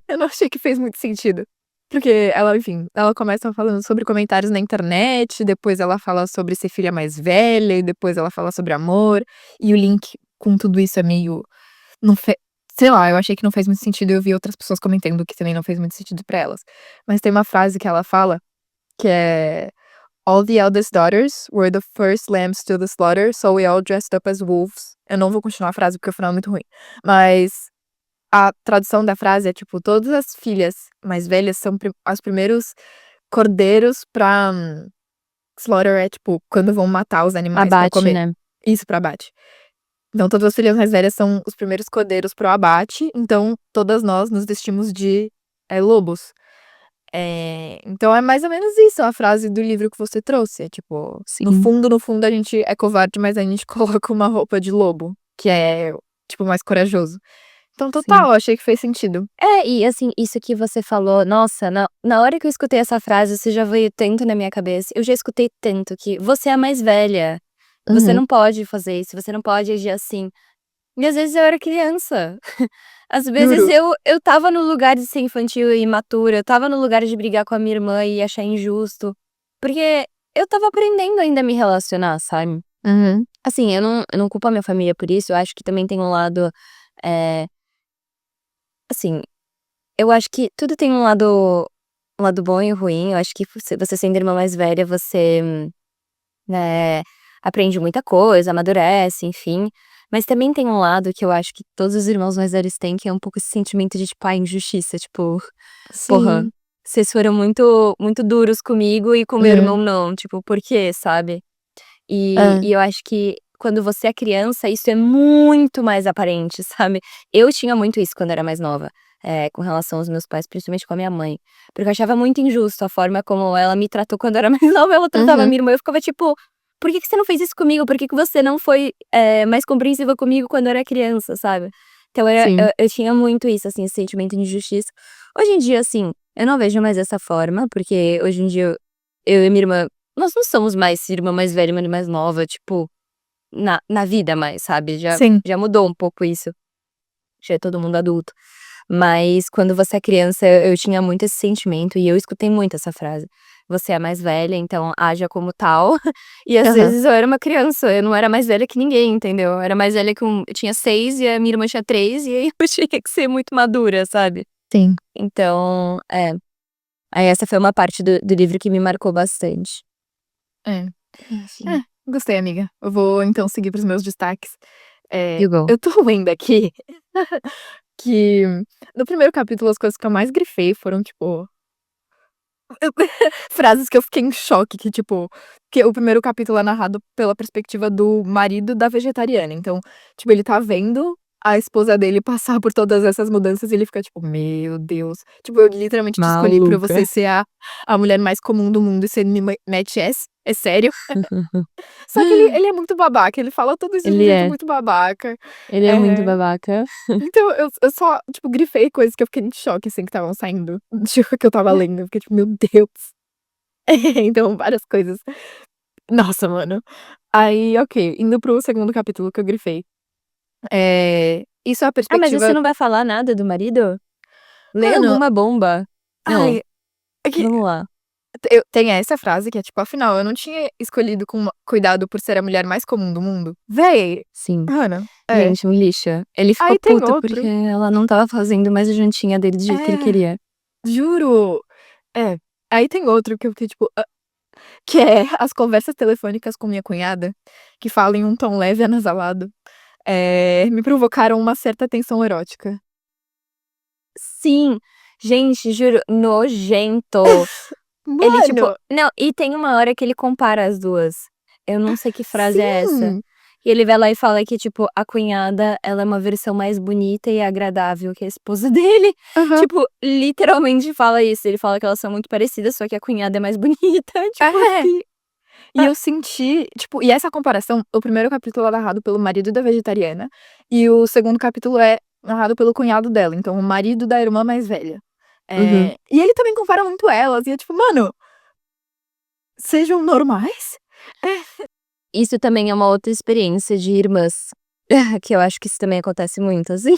eu não achei que fez muito sentido. Porque ela, enfim, ela começa falando sobre comentários na internet, depois ela fala sobre ser filha mais velha, e depois ela fala sobre amor, e o link com tudo isso é meio não fe sei lá, eu achei que não fez muito sentido e eu vi outras pessoas comentando que também não fez muito sentido pra elas. Mas tem uma frase que ela fala, que é: "All the eldest daughters were the first lambs to the slaughter, so we all dressed up as wolves". Eu não vou continuar a frase porque o final é muito ruim, mas a tradução da frase é tipo: "Todas as filhas mais velhas são os primeiros cordeiros pra" slaughter é tipo quando vão matar os animais pra Abate, comer. né. Isso, pra abate. Então todas as filhas mais velhas são os primeiros cordeiros para o abate, então todas nós nos vestimos de, lobos. Então é mais ou menos isso a frase do livro que você trouxe, é tipo, Sim, no fundo a gente é covarde, mas a gente coloca uma roupa de lobo, que é, tipo, mais corajoso. Então sim. total, achei que fez sentido. E assim, isso que você falou, nossa, na hora que eu escutei essa frase, isso já veio tanto na minha cabeça. Eu já escutei tanto que você é a mais velha, você Uhum. não pode fazer isso, você não pode agir assim. E às vezes eu era criança. Às vezes Juro. eu estava no lugar de ser infantil e imatura, eu estava no lugar de brigar com a minha irmã e achar injusto, porque eu estava aprendendo ainda a me relacionar, sabe. Uhum. Assim, eu não culpo a minha família por isso, eu acho que também tem um lado, eh, assim, eu acho que tudo tem um lado bom e ruim, eu acho que você sendo irmã mais velha, você, né, aprende muita coisa, amadurece, enfim. Mas também tem um lado que eu acho que todos os irmãos mais velhos têm, que é um pouco esse sentimento de, tipo, injustiça, tipo: "Porra, Sim. vocês foram muito muito duros comigo e com meu É. irmão não, tipo, por quê?", sabe. E É. e eu acho que quando você é criança, isso é muito mais aparente, sabe. Eu tinha muito isso quando era mais nova, com relação aos meus pais, principalmente com a minha mãe, porque eu achava muito injusto a forma como ela me tratou quando eu era mais nova, ela tratava a Uhum. minha irmã, eu ficava tipo: "Por que que você não fez isso comigo? Por que que você não foi, mais compreensiva comigo quando eu era criança?", sabe. Então Sim. eu tinha muito isso, assim, esse sentimento de injustiça. Hoje em dia, assim, eu não vejo mais dessa forma, porque hoje em dia eu e minha irmã, nós não somos mais irmã mais velha e irmã mais nova, tipo, na vida mais, sabe, Sim. já mudou um pouco isso, já é todo mundo adulto. Mas quando você é criança, eu tinha muito esse sentimento e eu escutei muito essa frase: "Você é mais velha, então haja como tal", e às Aham. vezes eu era uma criança, eu não era mais velha que ninguém, entendeu. Eu era mais velha que eu tinha 6 e a minha irmã tinha 3 e aí eu tinha que ser muito madura, sabe. Sim. Então, aí essa foi uma parte do livro que me marcou bastante. É. Enfim. Gostei, amiga. Eu vou então seguir para os meus destaques. You go. Eu tô lendo aqui que no primeiro capítulo as coisas que eu mais grifei foram, tipo, frases que eu fiquei em choque, que tipo, que o primeiro capítulo é narrado pela perspectiva do marido da vegetariana. Então, tipo, ele tá vendo a esposa dele passar por todas essas mudanças e ele fica tipo, meu Deus. Tipo, eu literalmente te escolhi pra você Maluca. ser a mulher mais comum do mundo e você me mete essa? É sério? Só que ele é muito babaca, ele fala tudo isso de um Ele jeito é. muito babaca. Ele é muito É, babaca. então eu só, tipo, grifei coisas que eu fiquei em choque, assim, que estavam saindo, tipo, que eu tava lendo. Eu fiquei tipo, meu Deus. Então, várias coisas. Nossa, mano. Aí, ok, indo pro segundo capítulo que eu grifei. Isso é a Ah, mas você perspectiva. não vai falar nada do marido? Lê Mano, alguma bomba. Não, ai, é que vamos lá. tem essa frase que é tipo, afinal, eu não tinha escolhido com cuidado por ser a mulher mais comum do mundo. Véi, Sim. mano, é. Gente, um lixo. Ele ficou Aí tem puto porque outro. ela não tava fazendo mais a jantinha dele do jeito que ele É, queria. juro. É. Aí tem outro que eu fiquei tipo, que é as conversas telefônicas com minha cunhada, que falam em um tom leve e anasalado, me provocaram uma certa tensão erótica. Sim, gente, juro, nojento. Ele, tipo, Mano, não, e tem uma hora que ele compara as duas. Eu não sei que frase é essa. sim! E ele vai lá e fala que, tipo, a cunhada, ela é uma versão mais bonita e agradável que a esposa dele. Aham. Tipo, literalmente fala isso. Ele fala que elas são muito parecidas, só que a cunhada é mais bonita. Tipo É. assim. E eu senti, tipo, e essa comparação, o primeiro capítulo é narrado pelo marido da vegetariana, e o segundo capítulo é narrado pelo cunhado dela, então o marido da irmã mais velha. Uhum. E ele também compara muito elas, e é tipo, mano, sejam normais? Isso também é uma outra experiência de irmãs. Que eu acho que isso também acontece muito, assim.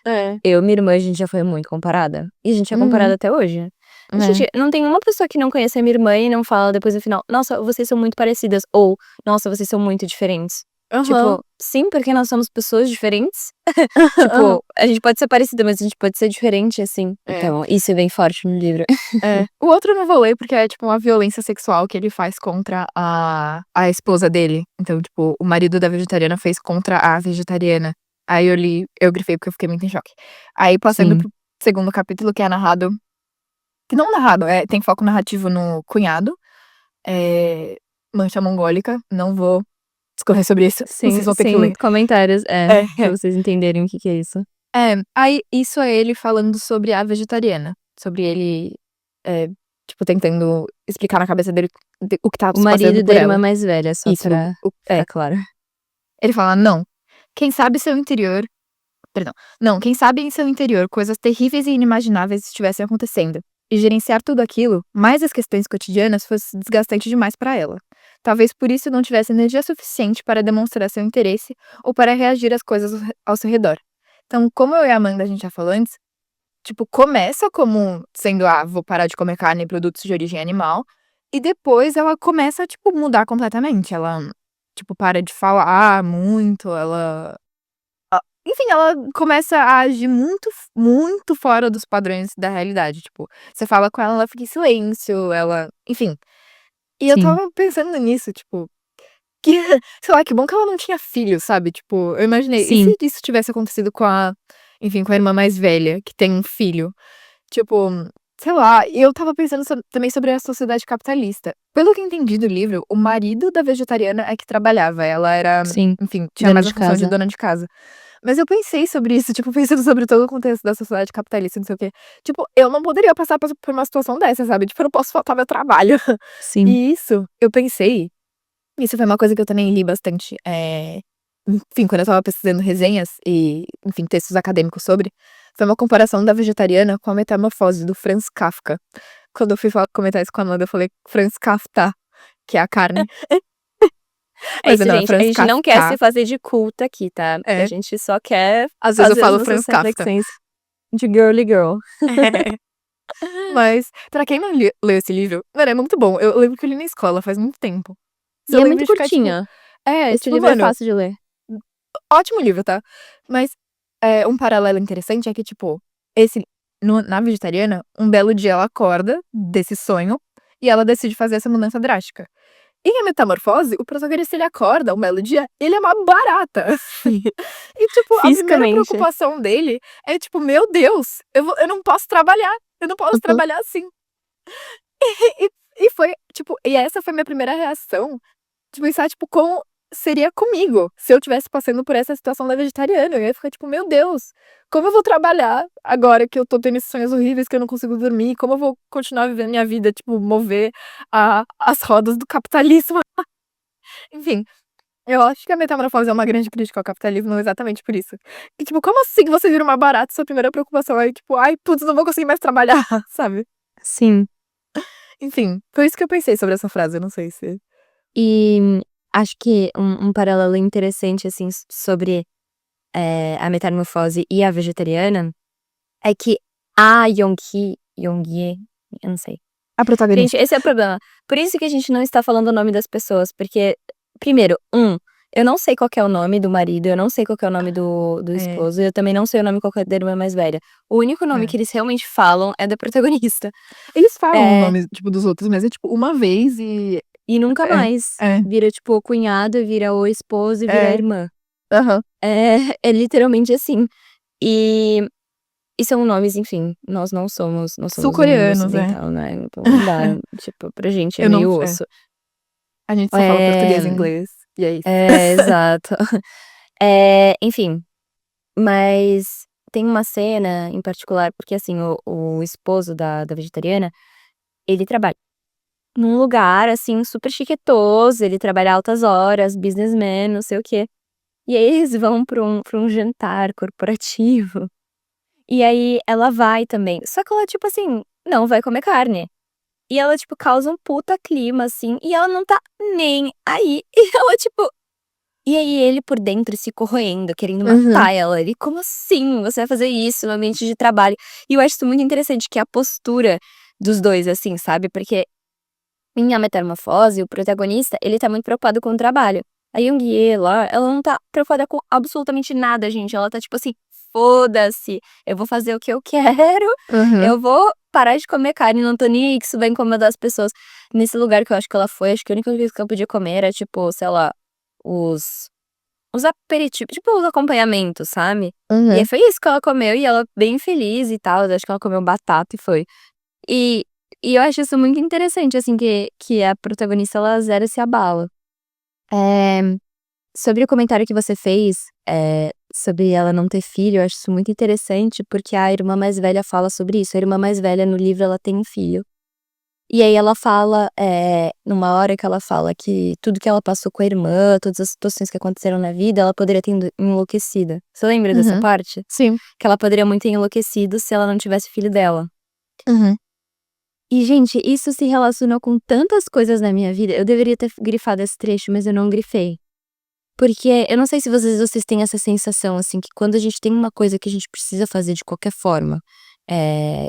É. Eu e minha irmã, a gente já foi muito comparada. E a gente é comparada Uhum. até hoje. É. Gente, não tem uma pessoa que não conhece a minha irmã e não fala depois no final, nossa, vocês são muito parecidas. Ou, nossa, vocês são muito diferentes. Aham. Tipo, sim, porque nós somos pessoas diferentes. Aham. Tipo, a gente pode ser parecida, mas a gente pode ser diferente, assim. É. Então, isso é bem forte no livro. É. O outro eu não vou ler, porque é, tipo, uma violência sexual que ele faz contra a esposa dele. Então, tipo, o marido da vegetariana fez contra a vegetariana. Aí eu li, eu grifei porque eu fiquei muito em choque. Aí, passando Sim. pro segundo capítulo, que é narrado. Que não narrado, tem foco narrativo no cunhado. É, mancha mongólica. Não vou discorrer sobre isso. Vocês Sim, vão ter que ler. sem comentários, É, pra vocês entenderem o que que é isso. aí isso é ele falando sobre a vegetariana. Sobre ele, é, tipo, tentando explicar na cabeça dele o que tá O se passando marido da por irmã ela. mais velha, só Isso, pra ficar claro. ele fala, não. Quem sabe seu interior. Perdão. Não, quem sabe em seu interior coisas terríveis e inimagináveis estivessem acontecendo. E gerenciar tudo aquilo, mais as questões cotidianas, fosse desgastante demais para ela. Talvez por isso não tivesse energia suficiente para demonstrar seu interesse ou para reagir às coisas ao seu redor. Então, como eu e a Amanda a gente já falou antes, tipo, começa como sendo, vou parar de comer carne e produtos de origem animal, e depois ela começa a, tipo, mudar completamente. Ela, tipo, para de falar muito, enfim, ela começa a agir muito fora dos padrões da realidade, tipo, você fala com ela fica em silêncio, enfim. E eu Sim, estava pensando nisso, tipo, que sei lá, que bom que ela não tinha filho, sabe, tipo, eu imaginei, e sim. se isso tivesse acontecido enfim, com a irmã mais velha, que tem um filho? Tipo, sei lá, e eu estava pensando também sobre a sociedade capitalista. Pelo que eu entendi do livro, o marido da vegetariana é que trabalhava, ela era, Sim, enfim, tinha dona mais a de função de casa. dona de casa. Mas eu pensei sobre isso, tipo, pensando sobre todo o contexto da sociedade capitalista, não sei o quê. Tipo, eu não poderia passar por uma situação dessa, sabe? Tipo, eu não posso faltar meu trabalho. Sim. E eu pensei, isso foi uma coisa que eu também li bastante, enfim, quando eu estava pesquisando resenhas e, enfim, textos acadêmicos sobre, foi uma comparação da vegetariana com a Metamorfose, do Franz Kafka. Quando eu fui comentar isso com a Amanda, eu falei Franz Kafta, que é a carne. É Mas isso, não, é gente. A Franz gente não quer Kafka. se fazer de culta aqui, tá? A É. gente só quer Às vezes eu fazer as falo nossas Franz Kafta. reflexões de girly girl. Mas, pra quem não leu esse livro, mano, é muito bom. Eu lembro que eu li na escola faz muito tempo. E Eu é lembro muito de ficar, tipo, curtinho. Esse tipo, livro é mano, fácil de ler. ótimo livro, tá? Mas um paralelo interessante é que, tipo, na vegetariana, um belo dia ela acorda desse sonho e ela decide fazer essa mudança drástica. Em A Metamorfose, o protagonista ele acorda um belo dia, ele é uma barata. E, tipo, a primeira Fisicamente. preocupação dele é, tipo, meu Deus, eu não posso trabalhar. Eu não posso Uhum. trabalhar assim. E foi, tipo, e essa foi minha primeira reação de pensar, tipo, como seria comigo se eu tivesse passando por essa situação da vegetariana. Eu ia ficar, tipo, meu Deus, como eu vou trabalhar agora que eu tô tendo esses sonhos horríveis, que eu não consigo dormir? Como eu vou continuar vivendo minha vida, tipo, mover as rodas do capitalismo? Enfim, eu acho que a Metamorfose é uma grande crítica ao capitalismo exatamente por isso. Que, tipo, como assim você vira uma barata, sua primeira preocupação é, tipo, ai, putz, não vou conseguir mais trabalhar, sabe? Sim. Enfim, foi isso que eu pensei sobre essa frase, eu não sei se... E acho que um paralelo interessante, assim, sobre a metamorfose e a vegetariana é que a Yonggi, eu não sei. A Gente, protagonista. esse é o problema. Por isso que a gente não está falando o nome das pessoas, porque, primeiro, eu não sei qual que é o nome do marido, eu não sei qual que é o nome do É, esposo, eu também não sei o nome qual que é da irmã mais velha. O único nome é. que eles realmente falam é da protagonista. Eles falam o É, nome, tipo, dos outros, mas é, tipo, uma vez e... e nunca É, mais. é, Vira, tipo, o cunhado, vira o esposo e vira a é, irmã. aham. É literalmente assim. E, e são nomes, enfim, nós somos um mundo Sul-coreanos, é. ocidental, né? Então não dá, tipo, pra gente é Eu não... meio É. osso. A gente só fala É, português e inglês, e é isso. exato. Enfim, mas tem uma cena em particular, porque assim, o esposo da vegetariana, ele trabalha num lugar, assim, super chiquetoso, ele trabalha altas horas, businessman, não sei o quê. E aí eles vão pra um jantar corporativo. E aí ela vai também. Só que ela, tipo assim, não vai comer carne. E ela, tipo, causa um puta clima, assim, e ela não tá nem aí. E ela, tipo. E aí ele por dentro se corroendo, querendo Uhum, matar ela. Ele, como assim? Você vai fazer isso no ambiente de trabalho? E eu acho isso muito interessante, que é a postura dos dois, assim, sabe? Porque em A Metamorfose, o protagonista, ele tá muito preocupado com o trabalho. A Young-Ye lá, ela não tá preocupada com absolutamente nada, gente. Ela tá tipo assim, foda-se, eu vou fazer o que eu quero, uhum. eu vou parar de comer carne, não tô nem aí que isso vai incomodar as pessoas. Nesse lugar que eu acho que ela foi, acho que a única coisa que eu podia comer era tipo, sei lá, os, os aperitivos, tipo os acompanhamentos, sabe? E aí Uhum. foi isso que ela comeu e ela bem feliz e tal, acho que ela comeu batata e foi. E e eu acho isso muito interessante, assim, que a protagonista ela zero se abala. Eh, Sobre o comentário que você fez, sobre ela não ter filho, eu acho isso muito interessante, porque a irmã mais velha fala sobre isso. A irmã mais velha no livro ela tem um filho. E aí ela fala, numa hora que ela fala que tudo que ela passou com a irmã, todas as situações que aconteceram na vida, ela poderia ter enlouquecido. Você lembra dessa Uhum. parte? Sim. Que ela poderia muito ter enlouquecido se ela não tivesse filho dela. Uhum. E, gente, isso se relacionou com tantas coisas na minha vida. Eu deveria ter grifado esse trecho, mas eu não grifei. Porque eu não sei se vocês têm essa sensação, assim, que quando a gente tem uma coisa que a gente precisa fazer de qualquer forma.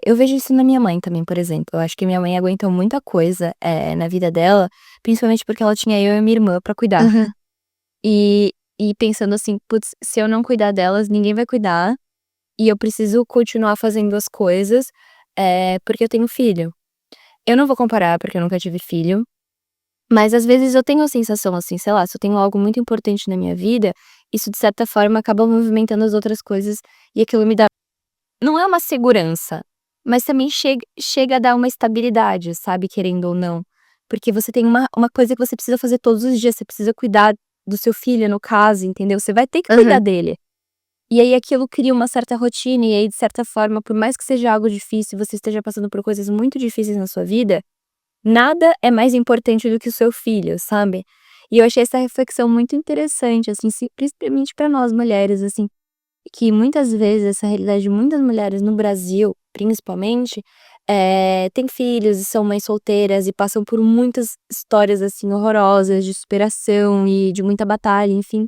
Eu vejo isso na minha mãe também, por exemplo. Eu acho que minha mãe aguentou muita coisa, na vida dela, principalmente porque ela tinha eu e minha irmã pra cuidar. Uhum. E, e pensando assim, putz, se eu não cuidar delas, ninguém vai cuidar. E eu preciso continuar fazendo as coisas, porque eu tenho filho. Eu não vou comparar, porque eu nunca tive filho, mas às vezes eu tenho a sensação, assim, sei lá, se eu tenho algo muito importante na minha vida, isso de certa forma acaba movimentando as outras coisas e aquilo me dá não é uma segurança, mas também chega a dar uma estabilidade, sabe, querendo ou não. Porque você tem uma coisa que você precisa fazer todos os dias, você precisa cuidar do seu filho, no caso, entendeu? Você vai ter que cuidar Uhum. dele. E aí aquilo cria uma certa rotina e aí, de certa forma, por mais que seja algo difícil, você esteja passando por coisas muito difíceis na sua vida, nada é mais importante do que o seu filho, sabe. E eu achei essa reflexão muito interessante, assim, principalmente pra nós mulheres, assim, que muitas vezes essa realidade de muitas mulheres no Brasil, principalmente, têm filhos e são mães solteiras e passam por muitas histórias, assim, horrorosas de superação e de muita batalha, enfim.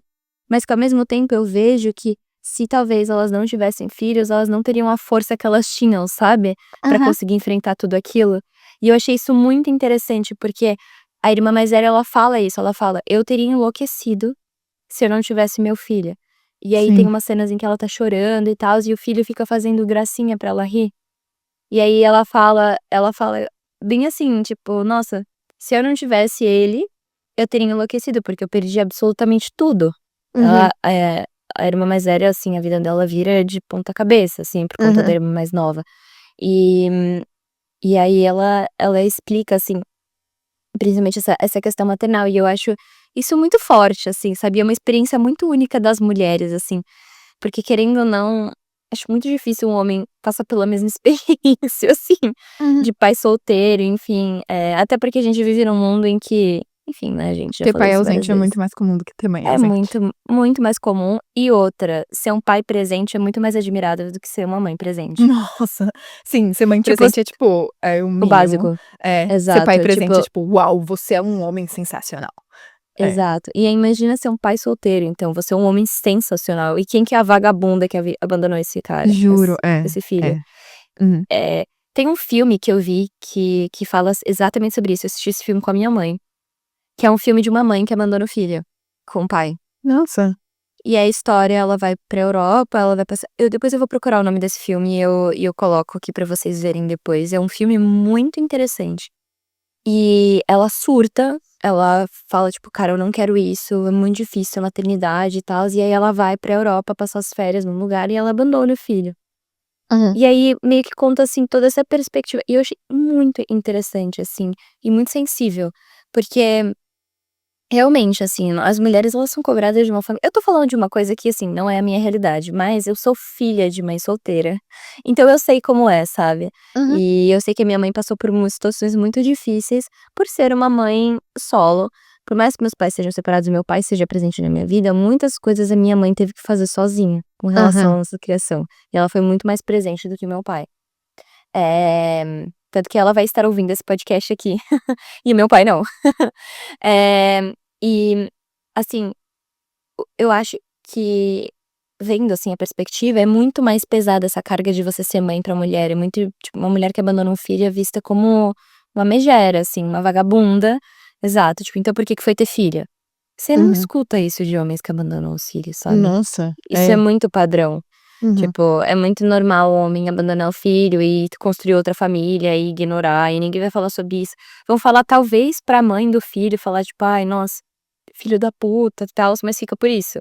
Mas que ao mesmo tempo eu vejo que se talvez elas não tivessem filhos, elas não teriam a força que elas tinham, sabe, pra Aham. conseguir enfrentar tudo aquilo. E eu achei isso muito interessante, porque a irmã mais velha ela fala isso, ela fala: "Eu teria enlouquecido se eu não tivesse meu filho". E aí tem Sim. umas cenas em que ela tá chorando e tals, e o filho fica fazendo gracinha pra ela rir. E aí ela fala bem assim, tipo: "Nossa, se eu não tivesse ele, eu teria enlouquecido, porque eu perdi absolutamente tudo". Ela, Uhum. a irmã mais velha, assim, a vida dela vira de ponta cabeça, assim, por conta da Uhum. irmã mais nova. E E aí ela explica, assim, principalmente essa questão maternal, e eu acho isso muito forte, assim, sabe, é uma experiência muito única das mulheres, assim, porque querendo ou não, acho muito difícil um homem passar pela mesma experiência, assim, Uhum. de pai solteiro, enfim, até porque a gente vive num mundo em que, enfim, né, a gente já Ter falou pai isso várias ausente é vezes. muito mais comum do que ter mãe É ausente. muito, muito mais comum. E outra, ser um pai presente é muito mais admirável do que ser uma mãe presente. Nossa, sim, ser mãe Tipo, presente é tipo, é o o mínimo. básico. Ser pai Exato, presente é tipo, tipo: "Uau, você é um homem sensacional". É, exato. E aí imagina ser um pai solteiro, então, você é um homem sensacional. E quem que é a vagabunda que abandonou esse cara, juro, esse filho? é. Uhum. Tem um filme que eu vi que fala exatamente sobre isso. Eu assisti esse filme com a minha mãe, que é um filme de uma mãe que abandona o filho com o pai. Nossa. E a história, ela vai pra Europa, ela vai passar depois eu vou procurar o nome desse filme e eu coloco aqui pra vocês verem depois. É um filme muito interessante. E ela surta, ela fala tipo: "Cara, eu não quero isso, é muito difícil a maternidade e tals", e aí ela vai pra Europa passar as férias num lugar e ela abandona o filho. Uhum. E aí meio que conta, assim, toda essa perspectiva, e eu achei muito interessante, assim, e muito sensível, porque realmente, assim, as mulheres elas são cobradas de uma forma, eu tô falando de uma coisa que, assim, não é a minha realidade, mas eu sou filha de mãe solteira, então eu sei como é, sabe. Uhum. E eu sei que a minha mãe passou por situações muito difíceis por ser uma mãe solo. Por mais que meus pais sejam separados e meu pai seja presente na minha vida, muitas coisas a minha mãe teve que fazer sozinha, com relação à Aham. nossa criação. E ela foi muito mais presente do que meu pai. Tanto que ela vai estar ouvindo esse podcast aqui, e o meu pai não. Eh, e, assim, eu acho que, vendo, assim, a perspectiva, é muito mais pesada essa carga de você ser mãe pra mulher, é muito tipo, uma mulher que abandona um filho é vista como uma megera, assim, uma vagabunda. Exato, tipo, então por que que foi ter filha? Você não Uhum. escuta isso de homens que abandonam os filhos, sabe. Nossa, Isso é muito padrão. Uhum. Tipo, é muito normal o homem abandonar o filho e construir outra família e ignorar, e ninguém vai falar sobre isso. Vão falar talvez pra mãe do filho, falar tipo: "Ai, nossa, filho da puta, tals", mas fica por isso.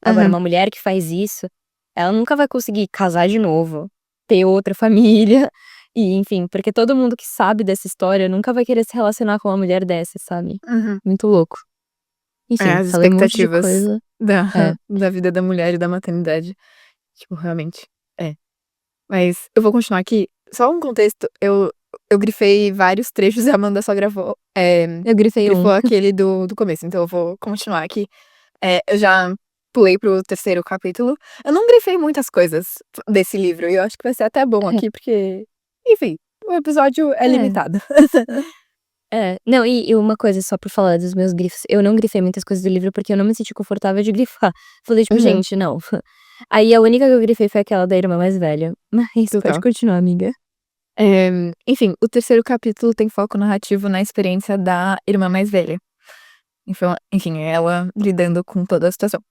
Agora Aham. uma mulher que faz isso, ela nunca vai conseguir casar de novo, ter outra família, e enfim, porque todo mundo que sabe dessa história nunca vai querer se relacionar com uma mulher dessa, sabe. Uhum. Muito louco. Enfim, As falei um monte de expectativas coisa. da É. da vida da mulher e da maternidade, tipo, realmente é. Mas eu vou continuar aqui. Só um contexto, eu grifei vários trechos e a Amanda só Eu grifei um. grifou aquele do começo, então eu vou continuar aqui. Eu já pulei para o 3º capítulo. Eu não grifei muitas coisas desse livro e eu acho que vai ser até bom aqui, porque, enfim, o episódio é É. limitado. É. Não, e uma coisa só pra falar dos meus grifos, eu não grifei muitas coisas do livro, porque eu não me senti confortável de grifar. Falei tipo: Uhum, "Gente, não". Aí a única que eu grifei foi aquela da irmã mais velha. Mas pode total. continuar, amiga. Enfim, o 3º capítulo tem foco narrativo na experiência da irmã mais velha. Enfim, é ela lidando com toda a situação.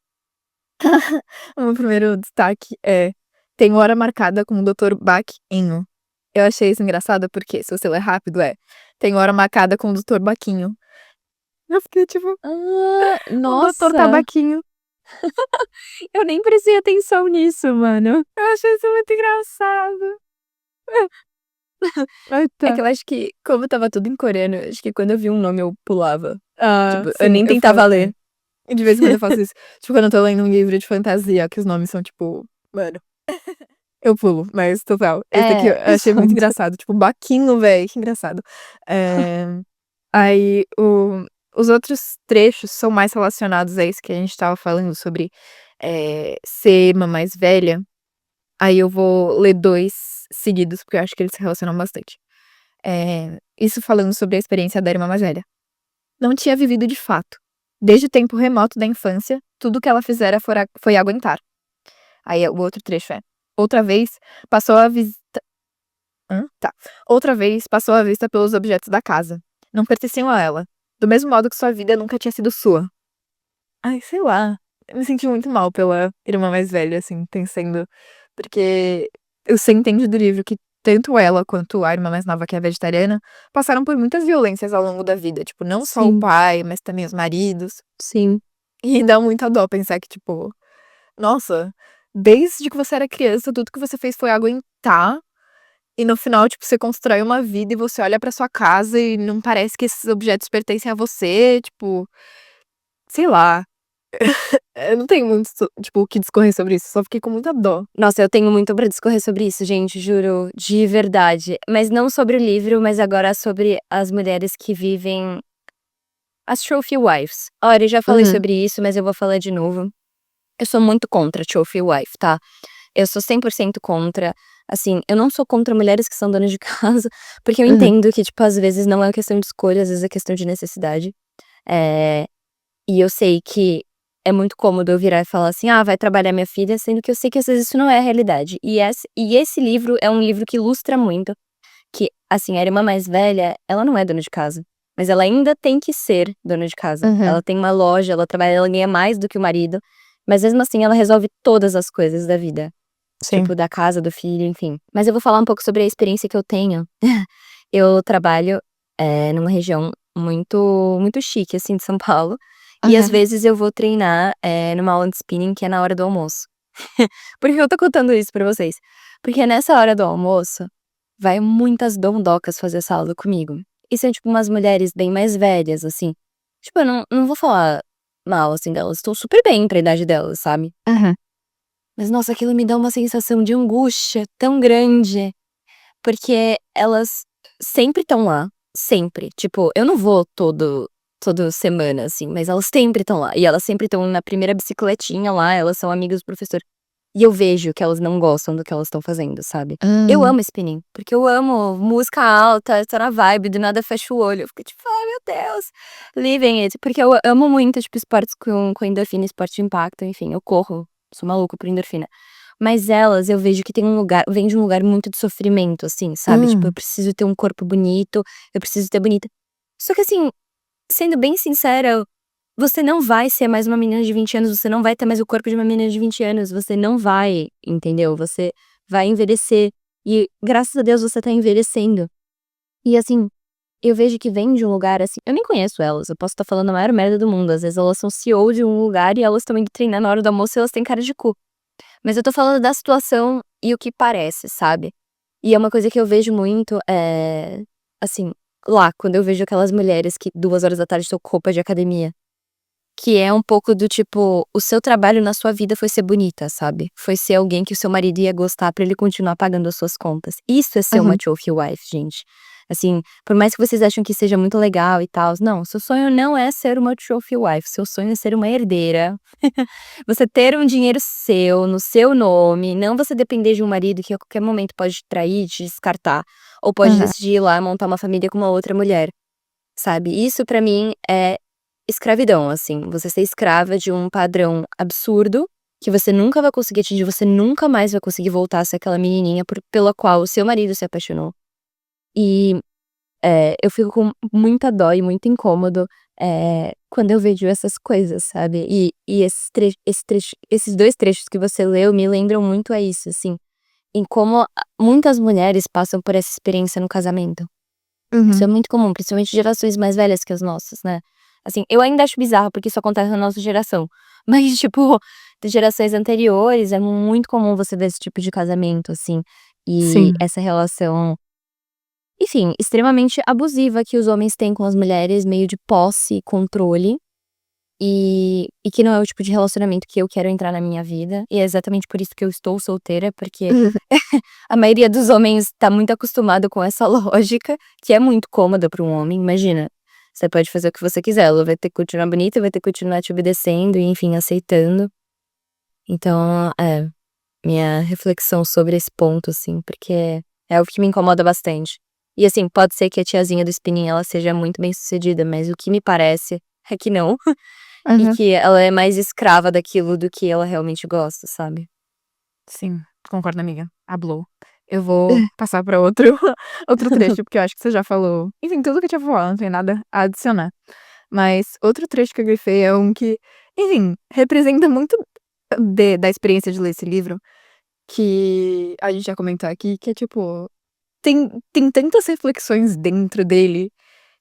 O meu primeiro destaque é: "Tem hora marcada com o Dr. Baquinho". Eu achei isso engraçado, porque se você ler rápido "Tem hora marcada com o Dr. Baquinho". Eu fiquei tipo: Ah, "O doutor nossa! Tabaquinho". Eu nem prestei atenção nisso, mano. Eu achei isso muito engraçado. Ai, É que tá. eu acho que, como estava tudo em coreano, eu acho que quando eu vi um nome eu pulava. Ah, Tipo, eu sim, nem tentava ler. e de vez em quando eu faço isso. Tipo, quando eu tô lendo um livro de fantasia, que os nomes são tipo, mano, eu pulo, mas total. Esse daqui É, eu achei muito exato. engraçado, tipo, Baquinho, velho, que engraçado. Eh, aí os outros trechos são mais relacionados a isso que a gente estava falando sobre, ser irmã mais velha. Aí eu vou ler 2 seguidos, porque eu acho que eles se relacionam bastante. Isso falando sobre a experiência da irmã mais velha. Não tinha vivido de fato. Desde o tempo remoto da infância, tudo que ela fizera foi aguentar. Aí o outro trecho outra vez passou a vista. Tá. Outra vez passou a vista pelos objetos da casa. Não pertenciam a ela. Do mesmo modo que sua vida nunca tinha sido sua. Ai, sei lá. Eu me senti muito mal pela irmã mais velha, assim, pensando. Porque você entende do livro que tanto ela quanto a irmã mais nova, que é vegetariana, passaram por muitas violências ao longo da vida. Tipo, não só o Sim, pai, mas também os maridos. sim. E dá muita dó pensar que, tipo, nossa, desde que você era criança, tudo que você fez foi aguentar. E no final, tipo, você constrói uma vida e você olha pra sua casa e não parece que esses objetos pertencem a você, tipo, sei lá. Eu não tenho muito, tipo, o que discorrer sobre isso, só fiquei com muita dó. Nossa, eu tenho muito pra discorrer sobre isso, gente, juro, de verdade. Mas não sobre o livro, mas agora sobre as mulheres que vivem as trophy wives. Olha, eu já falei Uhum, sobre isso, mas eu vou falar de novo. Eu sou muito contra trophy wife, tá? Eu sou 100% contra. Assim, eu não sou contra mulheres que são donas de casa, porque eu uhum, entendo que, tipo, às vezes não é questão de escolha, às vezes é questão de necessidade. É, e eu sei que é muito cômodo eu virar e falar assim: "Ah, vai trabalhar minha filha", sendo que eu sei que às vezes isso não é a realidade. E esse livro é um livro que ilustra muito que, assim, a irmã mais velha, ela não é dona de casa, mas ela ainda tem que ser dona de casa. uhum. Ela tem uma loja, ela trabalha, ela ganha mais do que o marido, mas mesmo assim ela resolve todas as coisas da vida, Sim. tipo da casa, do filho, enfim. Mas eu vou falar um pouco sobre a experiência que eu tenho. Eu trabalho, numa região muito chique, assim, de São Paulo, e às Uhum. vezes eu vou treinar, numa aula de spinning que é na hora do almoço. Por que eu tô contando isso pra vocês? Porque nessa hora do almoço, vai muitas dondocas fazer essa aula comigo. E são, tipo, umas mulheres bem mais velhas, assim. Tipo, eu não vou falar mal, assim, delas, estão super bem pra idade delas, sabe. Uhum. Mas nossa, aquilo me dá uma sensação de angústia tão grande. Porque elas sempre estão lá, sempre. Tipo, eu não vou toda semana, assim, mas elas sempre estão lá. E elas sempre estão na primeira bicicletinha lá, elas são amigas do professor. E eu vejo que elas não gostam do que elas estão fazendo, sabe. Eu Hum. amo spinning, porque eu amo música alta, tô na vibe, do nada fecho o olho, eu fico tipo: "Ai meu Deus, living it", porque eu amo muito, tipo, esportes com endorfina, esporte de impacto, enfim, eu corro, sou maluca por endorfina. Mas elas, eu vejo que tem um lugar vem de um lugar muito de sofrimento, assim, sabe, tipo, eu Hum. preciso ter um corpo bonito, eu preciso ter bonita. Só que assim, sendo bem sincera, você não vai ser mais uma menina de 20 anos, você não vai ter mais o corpo de uma menina de 20 anos, você não vai, entendeu? Você vai envelhecer e graças a Deus você tá envelhecendo. E assim, eu vejo que vem de um lugar assim, eu nem conheço elas, eu posso estar falando a maior merda do mundo, às vezes elas são CEO de um lugar e elas estão indo treinar na hora do almoço e elas têm cara de cu. Mas eu tô falando da situação e o que parece, sabe. E é uma coisa que eu vejo muito, assim, lá, quando eu vejo aquelas mulheres que 2 horas da tarde estão com roupa de academia, que é um pouco do tipo, o seu trabalho na sua vida foi ser bonita, sabe. Foi ser alguém que o seu marido ia gostar pra ele continuar pagando as suas contas. Isso é ser uma Uhum. trophy wife, gente. Assim, por mais que vocês achem que seja muito legal e tals, não, seu sonho não é ser uma trophy wife, seu sonho é ser uma herdeira. Você ter um dinheiro seu, no seu nome, não você depender de um marido que a qualquer momento pode te trair, te descartar, ou pode Uhum. decidir ir lá montar uma família com uma outra mulher, sabe. Isso pra mim é escravidão, assim, você ser escrava de um padrão absurdo, que você nunca vai conseguir atingir, você nunca mais vai conseguir voltar a ser aquela menininha pela qual o seu marido se apaixonou. E, eu fico com muita dó e muito incômodo, quando eu vejo essas coisas, sabe. E esses 2 trechos que você leu me lembram muito a isso, assim, em como muitas mulheres passam por essa experiência no casamento. Isso é Uhum. muito comum, principalmente gerações mais velhas que as nossas, né. Assim, eu ainda acho bizarro, porque isso acontece na nossa geração, mas tipo, de gerações anteriores é muito comum você ver esse tipo de casamento, assim, e Sim. essa relação, enfim, extremamente abusiva que os homens têm com as mulheres, meio de posse e controle, e que não é o tipo de relacionamento que eu quero entrar na minha vida, e é exatamente por isso que eu estou solteira, porque Uhum. a maioria dos homens tá muito acostumado com essa lógica, que é muito cômoda para um homem, imagina, você pode fazer o que você quiser, ela vai ter que continuar bonita, vai ter que continuar te obedecendo e enfim, aceitando. Então, minha reflexão sobre esse ponto, assim, porque é algo que me incomoda bastante. E assim, pode ser que a tiazinha do spinning ela seja muito bem-sucedida, mas o que me parece é que não, e Uhum. que ela é mais escrava daquilo do que ela realmente gosta, sabe. Sim, concordo, amiga. Hablou. Eu vou passar pra outro outro trecho, porque eu acho que você já falou, enfim, tudo que eu tinha pra falar, não tem nada a adicionar. Mas outro trecho que eu grifei é um que, enfim, representa muito da experiência de ler esse livro, que a gente já comentou aqui, que é tipo, tem tantas reflexões dentro dele,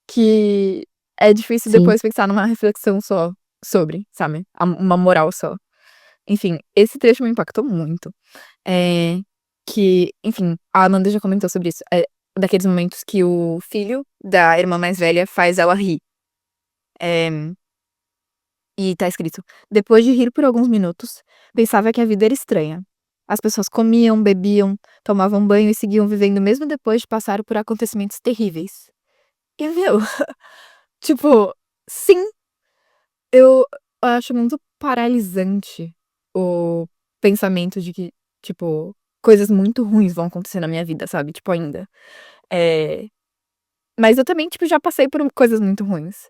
que é difícil Sim. depois pensar numa reflexão só sobre, sabe, uma moral só. Enfim, esse trecho me impactou muito. Eh Que, enfim, a Amanda já comentou sobre isso. É daqueles momentos que o filho da irmã mais velha faz ela rir. É, e tá escrito: depois de rir por alguns minutos, pensava que a vida era estranha. As pessoas comiam, bebiam, tomavam banho e seguiam vivendo mesmo depois de passar por acontecimentos terríveis. E, meu, tipo, sim, eu acho muito paralisante o pensamento de que, tipo, coisas muito ruins vão acontecer na minha vida, sabe? Tipo, ainda. É, mas eu também, tipo, já passei por coisas muito ruins.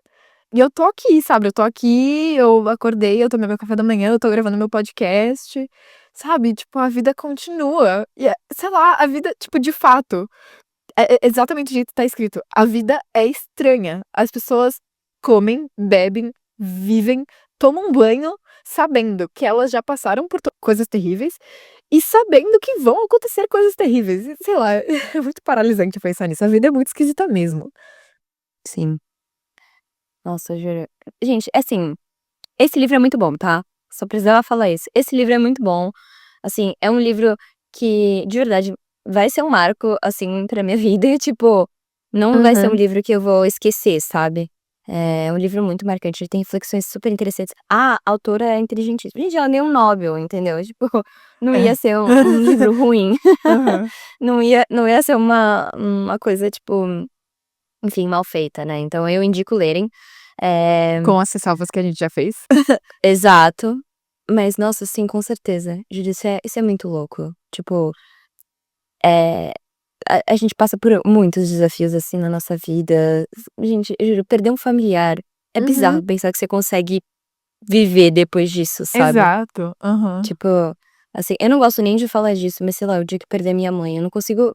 E eu tô aqui, sabe? Eu tô aqui, eu acordei, eu tomei meu café da manhã, eu tô gravando meu podcast, sabe? Tipo, a vida continua. E, sei lá, a vida, tipo, de fato, é exatamente o jeito que tá escrito. A vida é estranha. As pessoas comem, bebem, vivem, tomam banho, sabendo que elas já passaram por coisas terríveis e sabendo que vão acontecer coisas terríveis. E, sei lá, é muito paralisante pensar nisso. A vida é muito esquisita mesmo. Sim. Nossa, eu juro. Gente, assim, esse livro é muito bom, tá? Só precisava falar isso. Esse livro é muito bom. Assim, é um livro que, de verdade, vai ser um marco, assim, pra minha vida. E, tipo, não vai ser um Uhum. livro que eu vou esquecer, sabe? É um livro muito marcante. Ele tem reflexões super interessantes. A autora é inteligentíssima. Gente, ela ganhou um Nobel, entendeu? Tipo, não ia É. ser um livro ruim. Aham. Não ia ser uma coisa, tipo, enfim, mal feita, né? Então eu indico lerem. É, Com as ressalvas que a gente já fez. exato. Mas, nossa, sim, com certeza. Júlia, isso é muito louco. Tipo, é, a gente passa por muitos desafios, assim, na nossa vida. Gente, eu juro, perder um familiar é Uhum. bizarro pensar que você consegue viver depois disso, sabe? Exato. Aham. Tipo, assim, eu não gosto nem de falar disso, mas sei lá, o dia que perder minha mãe, eu não consigo,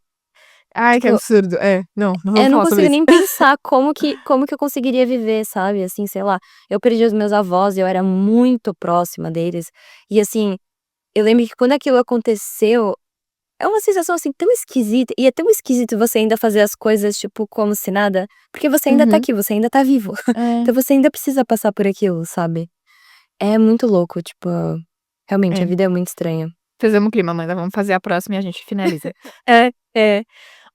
Ai, que tipo, absurdo. É, não eu vamos não falar sobre consigo isso. nem pensar como que eu conseguiria viver, sabe? Assim, sei lá, eu perdi os meus avós e eu era muito próxima deles. E assim, eu lembro que quando aquilo aconteceu, é uma sensação, assim, tão esquisita, e é tão esquisito você ainda fazer as coisas, tipo, como se nada, porque você ainda tá Uhum. aqui, você ainda tá vivo. É, Então você ainda precisa passar por aquilo, sabe. É muito louco, tipo, realmente a é. vida é muito estranha. Fizemos o clima, Amanda. Vamos fazer a próxima e a gente finaliza. É.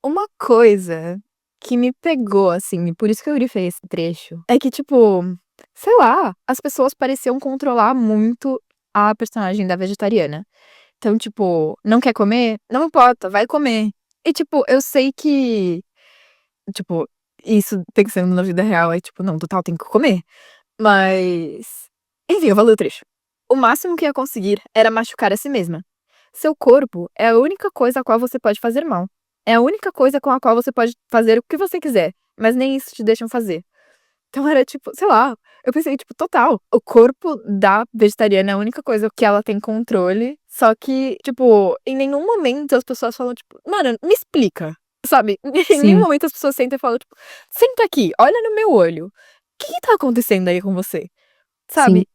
Uma coisa que me pegou, assim, e por isso que eu grifei esse trecho, é que, tipo, sei lá, as pessoas pareciam controlar muito a personagem da vegetariana. Então, tipo, não quer comer? Não importa, vai comer. E, tipo, eu sei que, tipo, isso pensando na vida real é tipo, não, total, tem que comer. Mas, enfim, eu vou ler o trecho. O máximo que ia conseguir era machucar a si mesma. Seu corpo é a única coisa a qual você pode fazer mal. É a única coisa com a qual você pode fazer o que você quiser, mas nem isso te deixam fazer. Então era tipo, sei lá, eu pensei, tipo, total. O corpo da vegetariana é a única coisa que ela tem controle. Só que, tipo, em nenhum momento as pessoas falam, tipo, mano, me explica. Sabe? Em nenhum Sim, momento as pessoas sentam e falam, tipo, senta aqui, olha no meu olho. O que tá acontecendo aí com você? sim, Sabe?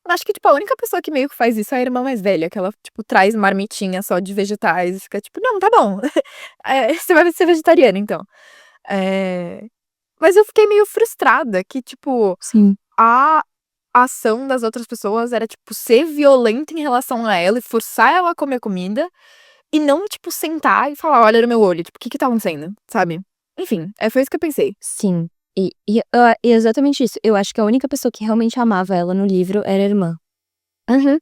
Acho que, tipo, a única pessoa que meio que faz isso é a irmã mais velha, que ela, tipo, traz marmitinha só de vegetais e fica tipo, não, tá bom. Você vai ser vegetariana, então. É, mas eu fiquei meio frustrada que, tipo, sim. a ação das outras pessoas era, tipo, ser violenta em relação a ela e forçar ela a comer comida e não, tipo, sentar e falar, olha no meu olho, tipo, o que que tá acontecendo, sabe? Enfim, foi isso que eu pensei. Sim. E exatamente isso. Eu acho que a única pessoa que realmente amava ela no livro era a irmã. Uhum.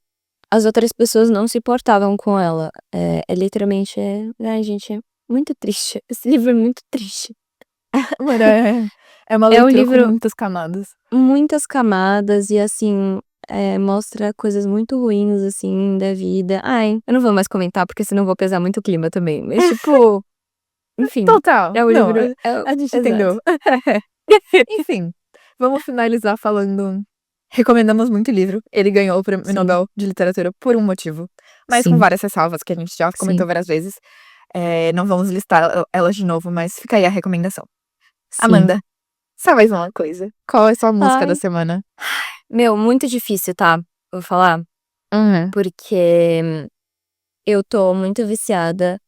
As outras pessoas não se importavam com ela. É literalmente, ai gente, é muito triste. Esse livro é muito triste. Mano, é uma É um leitura com livro muitas camadas. muitas camadas e, assim, mostra coisas muito ruins, assim, da vida. Ai, eu não vou mais comentar, porque senão eu vou pesar muito o clima também, mas, tipo, enfim, Total. é o Não, livro a gente exato. entendeu. Enfim, vamos finalizar falando. Recomendamos muito o livro. Ele ganhou o Prêmio Sim, Nobel de Literatura por um motivo, mas com sim, várias ressalvas que a gente já sim, comentou várias vezes. Não vamos listar elas de novo, mas fica aí a recomendação. sim. Amanda, só mais uma coisa. Qual é a sua música da Ai, semana? meu, muito difícil, tá, vou falar, Uhum. porque eu tô muito viciada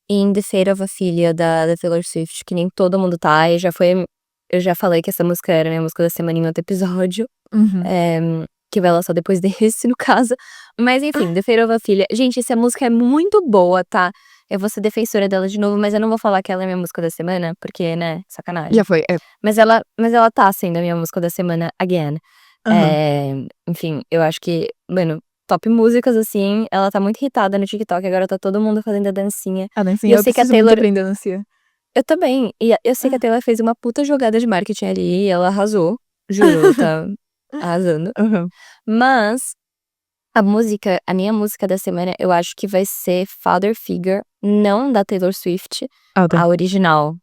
em The Fate of Ophelia da Taylor Swift, que nem todo mundo tá, eu já falei que essa música era a minha música da semana em outro episódio. Uhum. Eh, que vai lançar depois desse, no caso. Mas enfim, The Fate of a Filha. Gente, essa música é muito boa, tá? Eu vou ser defensora dela de novo, mas eu não vou falar que ela é minha música da semana, porque, né, sacanagem. Já foi, Mas ela tá sendo a minha música da semana again. Aham. Enfim, eu acho que, mano, top músicas, assim, ela tá muito hitada no TikTok, agora tá todo mundo fazendo a dancinha. A E dancinha, eu eu sei que a preciso muito Taylor. aprender a dancinha. Eu também. E eu sei que a Taylor fez uma puta jogada de marketing ali e ela arrasou. Juro, ela tá arrasando. Aham. Mas a minha música da semana, eu acho que vai ser Father Figure, não da Taylor Swift, Ah, tá. a original.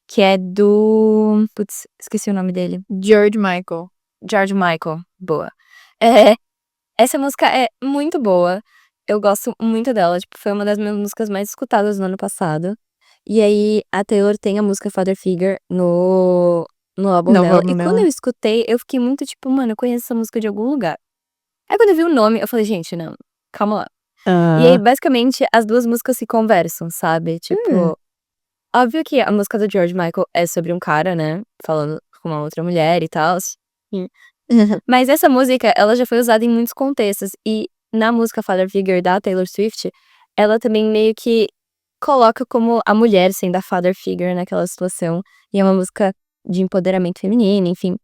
Que é do. Putz, esqueci o nome dele. George Michael. George Michael. Boa. É, essa música é muito boa. Eu gosto muito dela. Tipo, foi uma das minhas músicas mais escutadas no ano passado. E aí, a Taylor tem a música Father Figure no álbum Não, dela. vamos E quando nela. eu escutei, eu fiquei muito tipo, mano, eu conheço essa música de algum lugar. Aí quando eu vi o nome, eu falei, gente, não, calma lá. E aí, Ah. basicamente, as duas músicas se conversam, sabe? Hum. Tipo, óbvio que a música do George Michael é sobre um cara, né? Falando com uma outra mulher e tal. Mas essa música, ela já foi usada em muitos contextos. E na música Father Figure da Taylor Swift, ela também meio que coloca como a mulher sendo a Father Figure naquela situação. E é uma música de empoderamento feminino, enfim.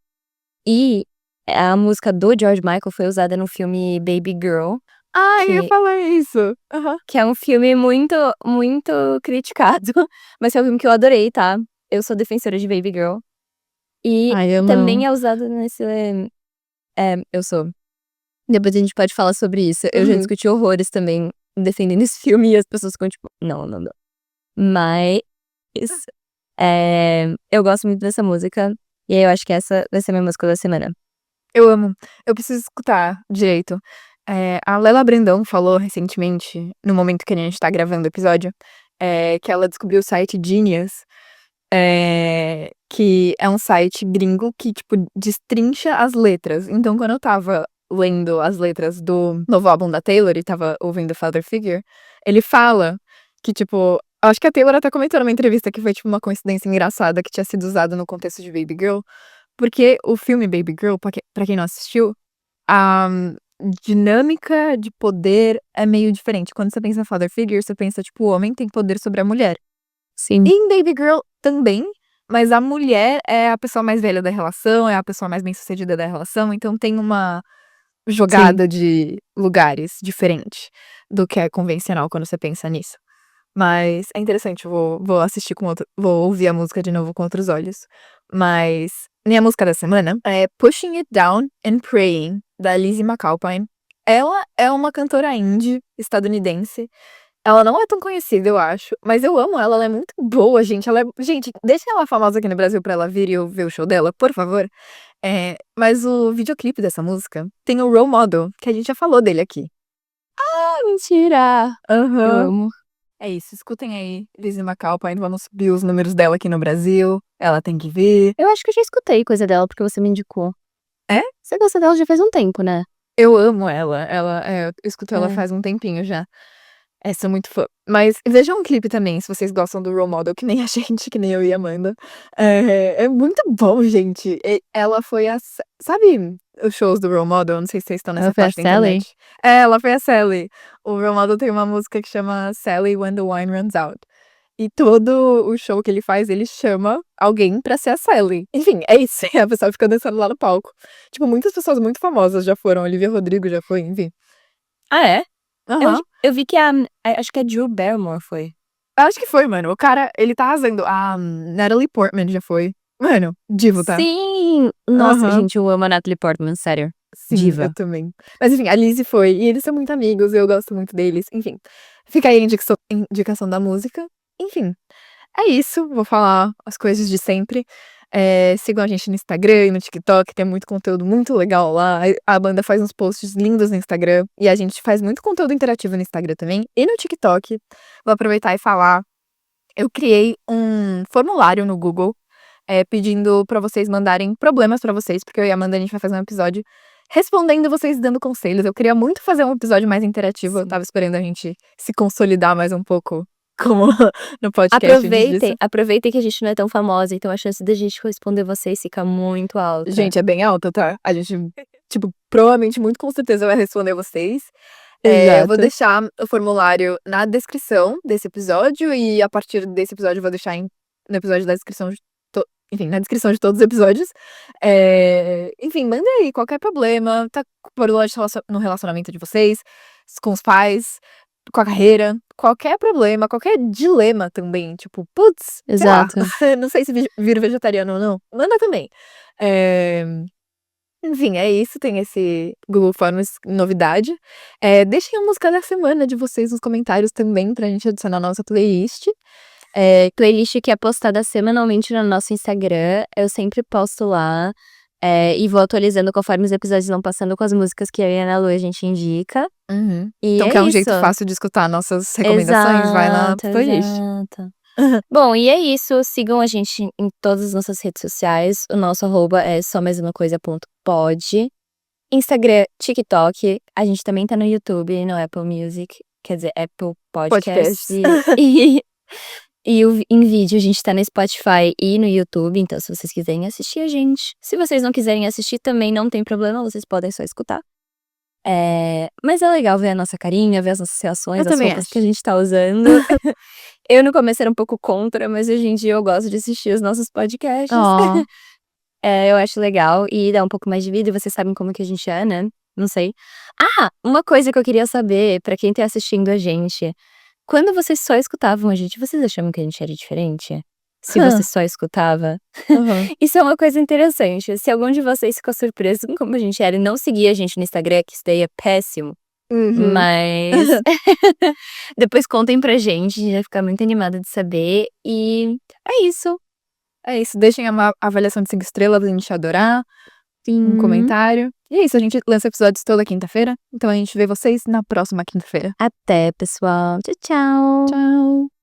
E a música do George Michael foi usada no filme Baby Girl, Ah, eu ia que, falar isso. Aham. que é um filme muito, muito criticado. Mas é um filme que eu adorei, tá? Eu sou defensora de Baby Girl. E Ai, eu também não. é usado nesse. Eu sou. Depois a gente pode falar sobre isso. Eu já Uhum. discuti horrores também defendendo esse filme e as pessoas ficam tipo, não, não, não. Mas eu gosto muito dessa música. E aí eu acho que essa vai ser a minha música da semana. Eu amo. Eu preciso escutar direito. A Lela Brandão falou recentemente, no momento que a gente tá gravando o episódio, que ela descobriu o site Genius, que é um site gringo que, tipo, destrincha as letras. Então, quando eu tava lendo as letras do novo álbum da Taylor e tava ouvindo Father Figure, ele fala que, tipo, acho que a Taylor até comentou numa entrevista que foi, tipo, uma coincidência engraçada que tinha sido usado no contexto de Baby Girl, porque o filme Baby Girl, pra quem não assistiu, a dinâmica de poder é meio diferente. Quando você pensa em Father Figure, você pensa, tipo, o homem tem poder sobre a mulher. Sim. E em Baby Girl também, mas a mulher é a pessoa mais velha da relação, é a pessoa mais bem-sucedida da relação, então tem uma jogada de lugares diferente do que é convencional quando você pensa nisso. Mas é interessante, vou assistir vou ouvir a música de novo com outros olhos. Mas minha música da semana é Pushing It Down and Praying, da Lizzie McAlpine. Ela é uma cantora indie estadunidense. Ela não é tão conhecida, eu acho, mas eu amo ela é muito boa, gente. Gente, deixa ela famosa aqui no Brasil pra ela vir e eu ver o show dela, por favor. Mas o videoclipe dessa música tem o Role Model, que a gente já falou dele aqui. Ah, mentira! Eu Aham. amo. É isso, escutem aí, Lizzie McAlpine, vamos subir os números dela aqui no Brasil. Ela tem que vir. Eu acho que eu já escutei coisa dela porque você me indicou. É? Você gosta dela já faz um tempo, né? Eu amo ela. Eu escuto ela É. faz um tempinho já. Sou muito fã. Mas vejam um clipe também, se vocês gostam do Role Model, que nem a gente, que nem eu e a Amanda. É muito bom, gente. Ela foi sabe os shows do Role Model? Não sei se vocês estão Ela nessa foi a fase da Sally? internet. Ela foi a Sally. O Role Model tem uma música que chama Sally When the Wine Runs Out. E todo o show que ele faz, ele chama alguém pra ser a Sally. Enfim, é isso. A pessoa fica dançando lá no palco. Tipo, muitas pessoas muito famosas já foram. Olivia Rodrigo já foi, enfim. Ah, é? Aham. Eu vi que acho que a Drew Barrymore foi. Acho que foi, mano. O cara, ele tá arrasando. A Natalie Portman já foi. Mano, divo, tá? Sim! Nossa, Aham. gente, eu amo a Natalie Portman, sério. Sim, eu Diva. também. Mas enfim, a Lizzie foi. E eles são muito amigos, eu gosto muito deles. Enfim, fica aí a indicação da música. Enfim, é isso. Vou falar as coisas de sempre. Sigam a gente no Instagram e no TikTok, tem muito conteúdo muito legal lá. A banda faz uns posts lindos no Instagram. E a gente faz muito conteúdo interativo no Instagram também e no TikTok. Vou aproveitar e falar. Eu criei um formulário no Google, pedindo pra vocês mandarem problemas pra vocês, porque eu e a Amanda, a gente vai fazer um episódio respondendo vocês, dando conselhos. Eu queria muito fazer um episódio mais interativo, eu Sim. tava esperando a gente se consolidar mais um pouco como no podcast antes disso. Aproveitem que a gente não é tão famosa, então a chance da gente responder vocês fica muito alta. Gente, é bem alta, tá? A gente tipo, provavelmente, muito com certeza vai responder vocês. Eu vou Exato. deixar o formulário na descrição desse episódio e a partir desse episódio eu vou deixar no episódio da descrição enfim, na descrição de todos os episódios. Enfim, manda aí qualquer problema, tá com problema no relacionamento de vocês, com os pais, com a carreira, qualquer problema, qualquer dilema também, tipo, putz, sei lá, Exato. não sei se viro vegetariano ou não, manda também. Enfim, é isso, tem esse Google Forms novidade. Deixem a música da semana de vocês nos comentários também pra gente adicionar na nossa playlist. Playlist que é postada semanalmente no nosso Instagram. Eu sempre posto lá. E vou atualizando conforme os episódios vão passando com as músicas que eu e a Ana Lu a gente indica. E Então, é que é um isso. jeito fácil de escutar nossas recomendações, vai na playlist. Exato. Bom, e é isso. Sigam a gente em todas as nossas redes sociais. O nosso arroba é somaisumacoisa.pod. Instagram, TikTok. A gente também tá no YouTube, no Apple Music. Quer dizer, Apple Podcasts. E em vídeo a gente tá no Spotify e no YouTube. Então, se vocês quiserem assistir a gente. Se vocês não quiserem assistir também, não tem problema. Vocês podem só escutar. Mas é legal ver a nossa carinha, ver as nossas reações, Eu as também roupas acho. que a gente tá usando. Eu no começo era um pouco contra, mas hoje em dia eu gosto de assistir os nossos podcasts. Ó, Eu acho legal e dá um pouco mais de vida e vocês sabem como que a gente é, né? Não sei. Uma coisa que eu queria saber, pra quem tá assistindo a gente. Quando vocês só escutavam a gente, vocês achavam que a gente era diferente? Se você só escutava? aham. Isso é uma coisa interessante. Se algum de vocês ficou surpreso com como a gente era e não seguia a gente no Instagram, que isso daí é péssimo. Uhum. Mas depois contem pra gente, a gente vai ficar muito animada de saber. E é isso. É isso, deixem uma avaliação de 5 estrelas pra gente adorar, um comentário. E é isso, a gente lança episódios toda quinta-feira, então a gente vê vocês na próxima quinta-feira. Até, pessoal. Tchau, tchau. Tchau!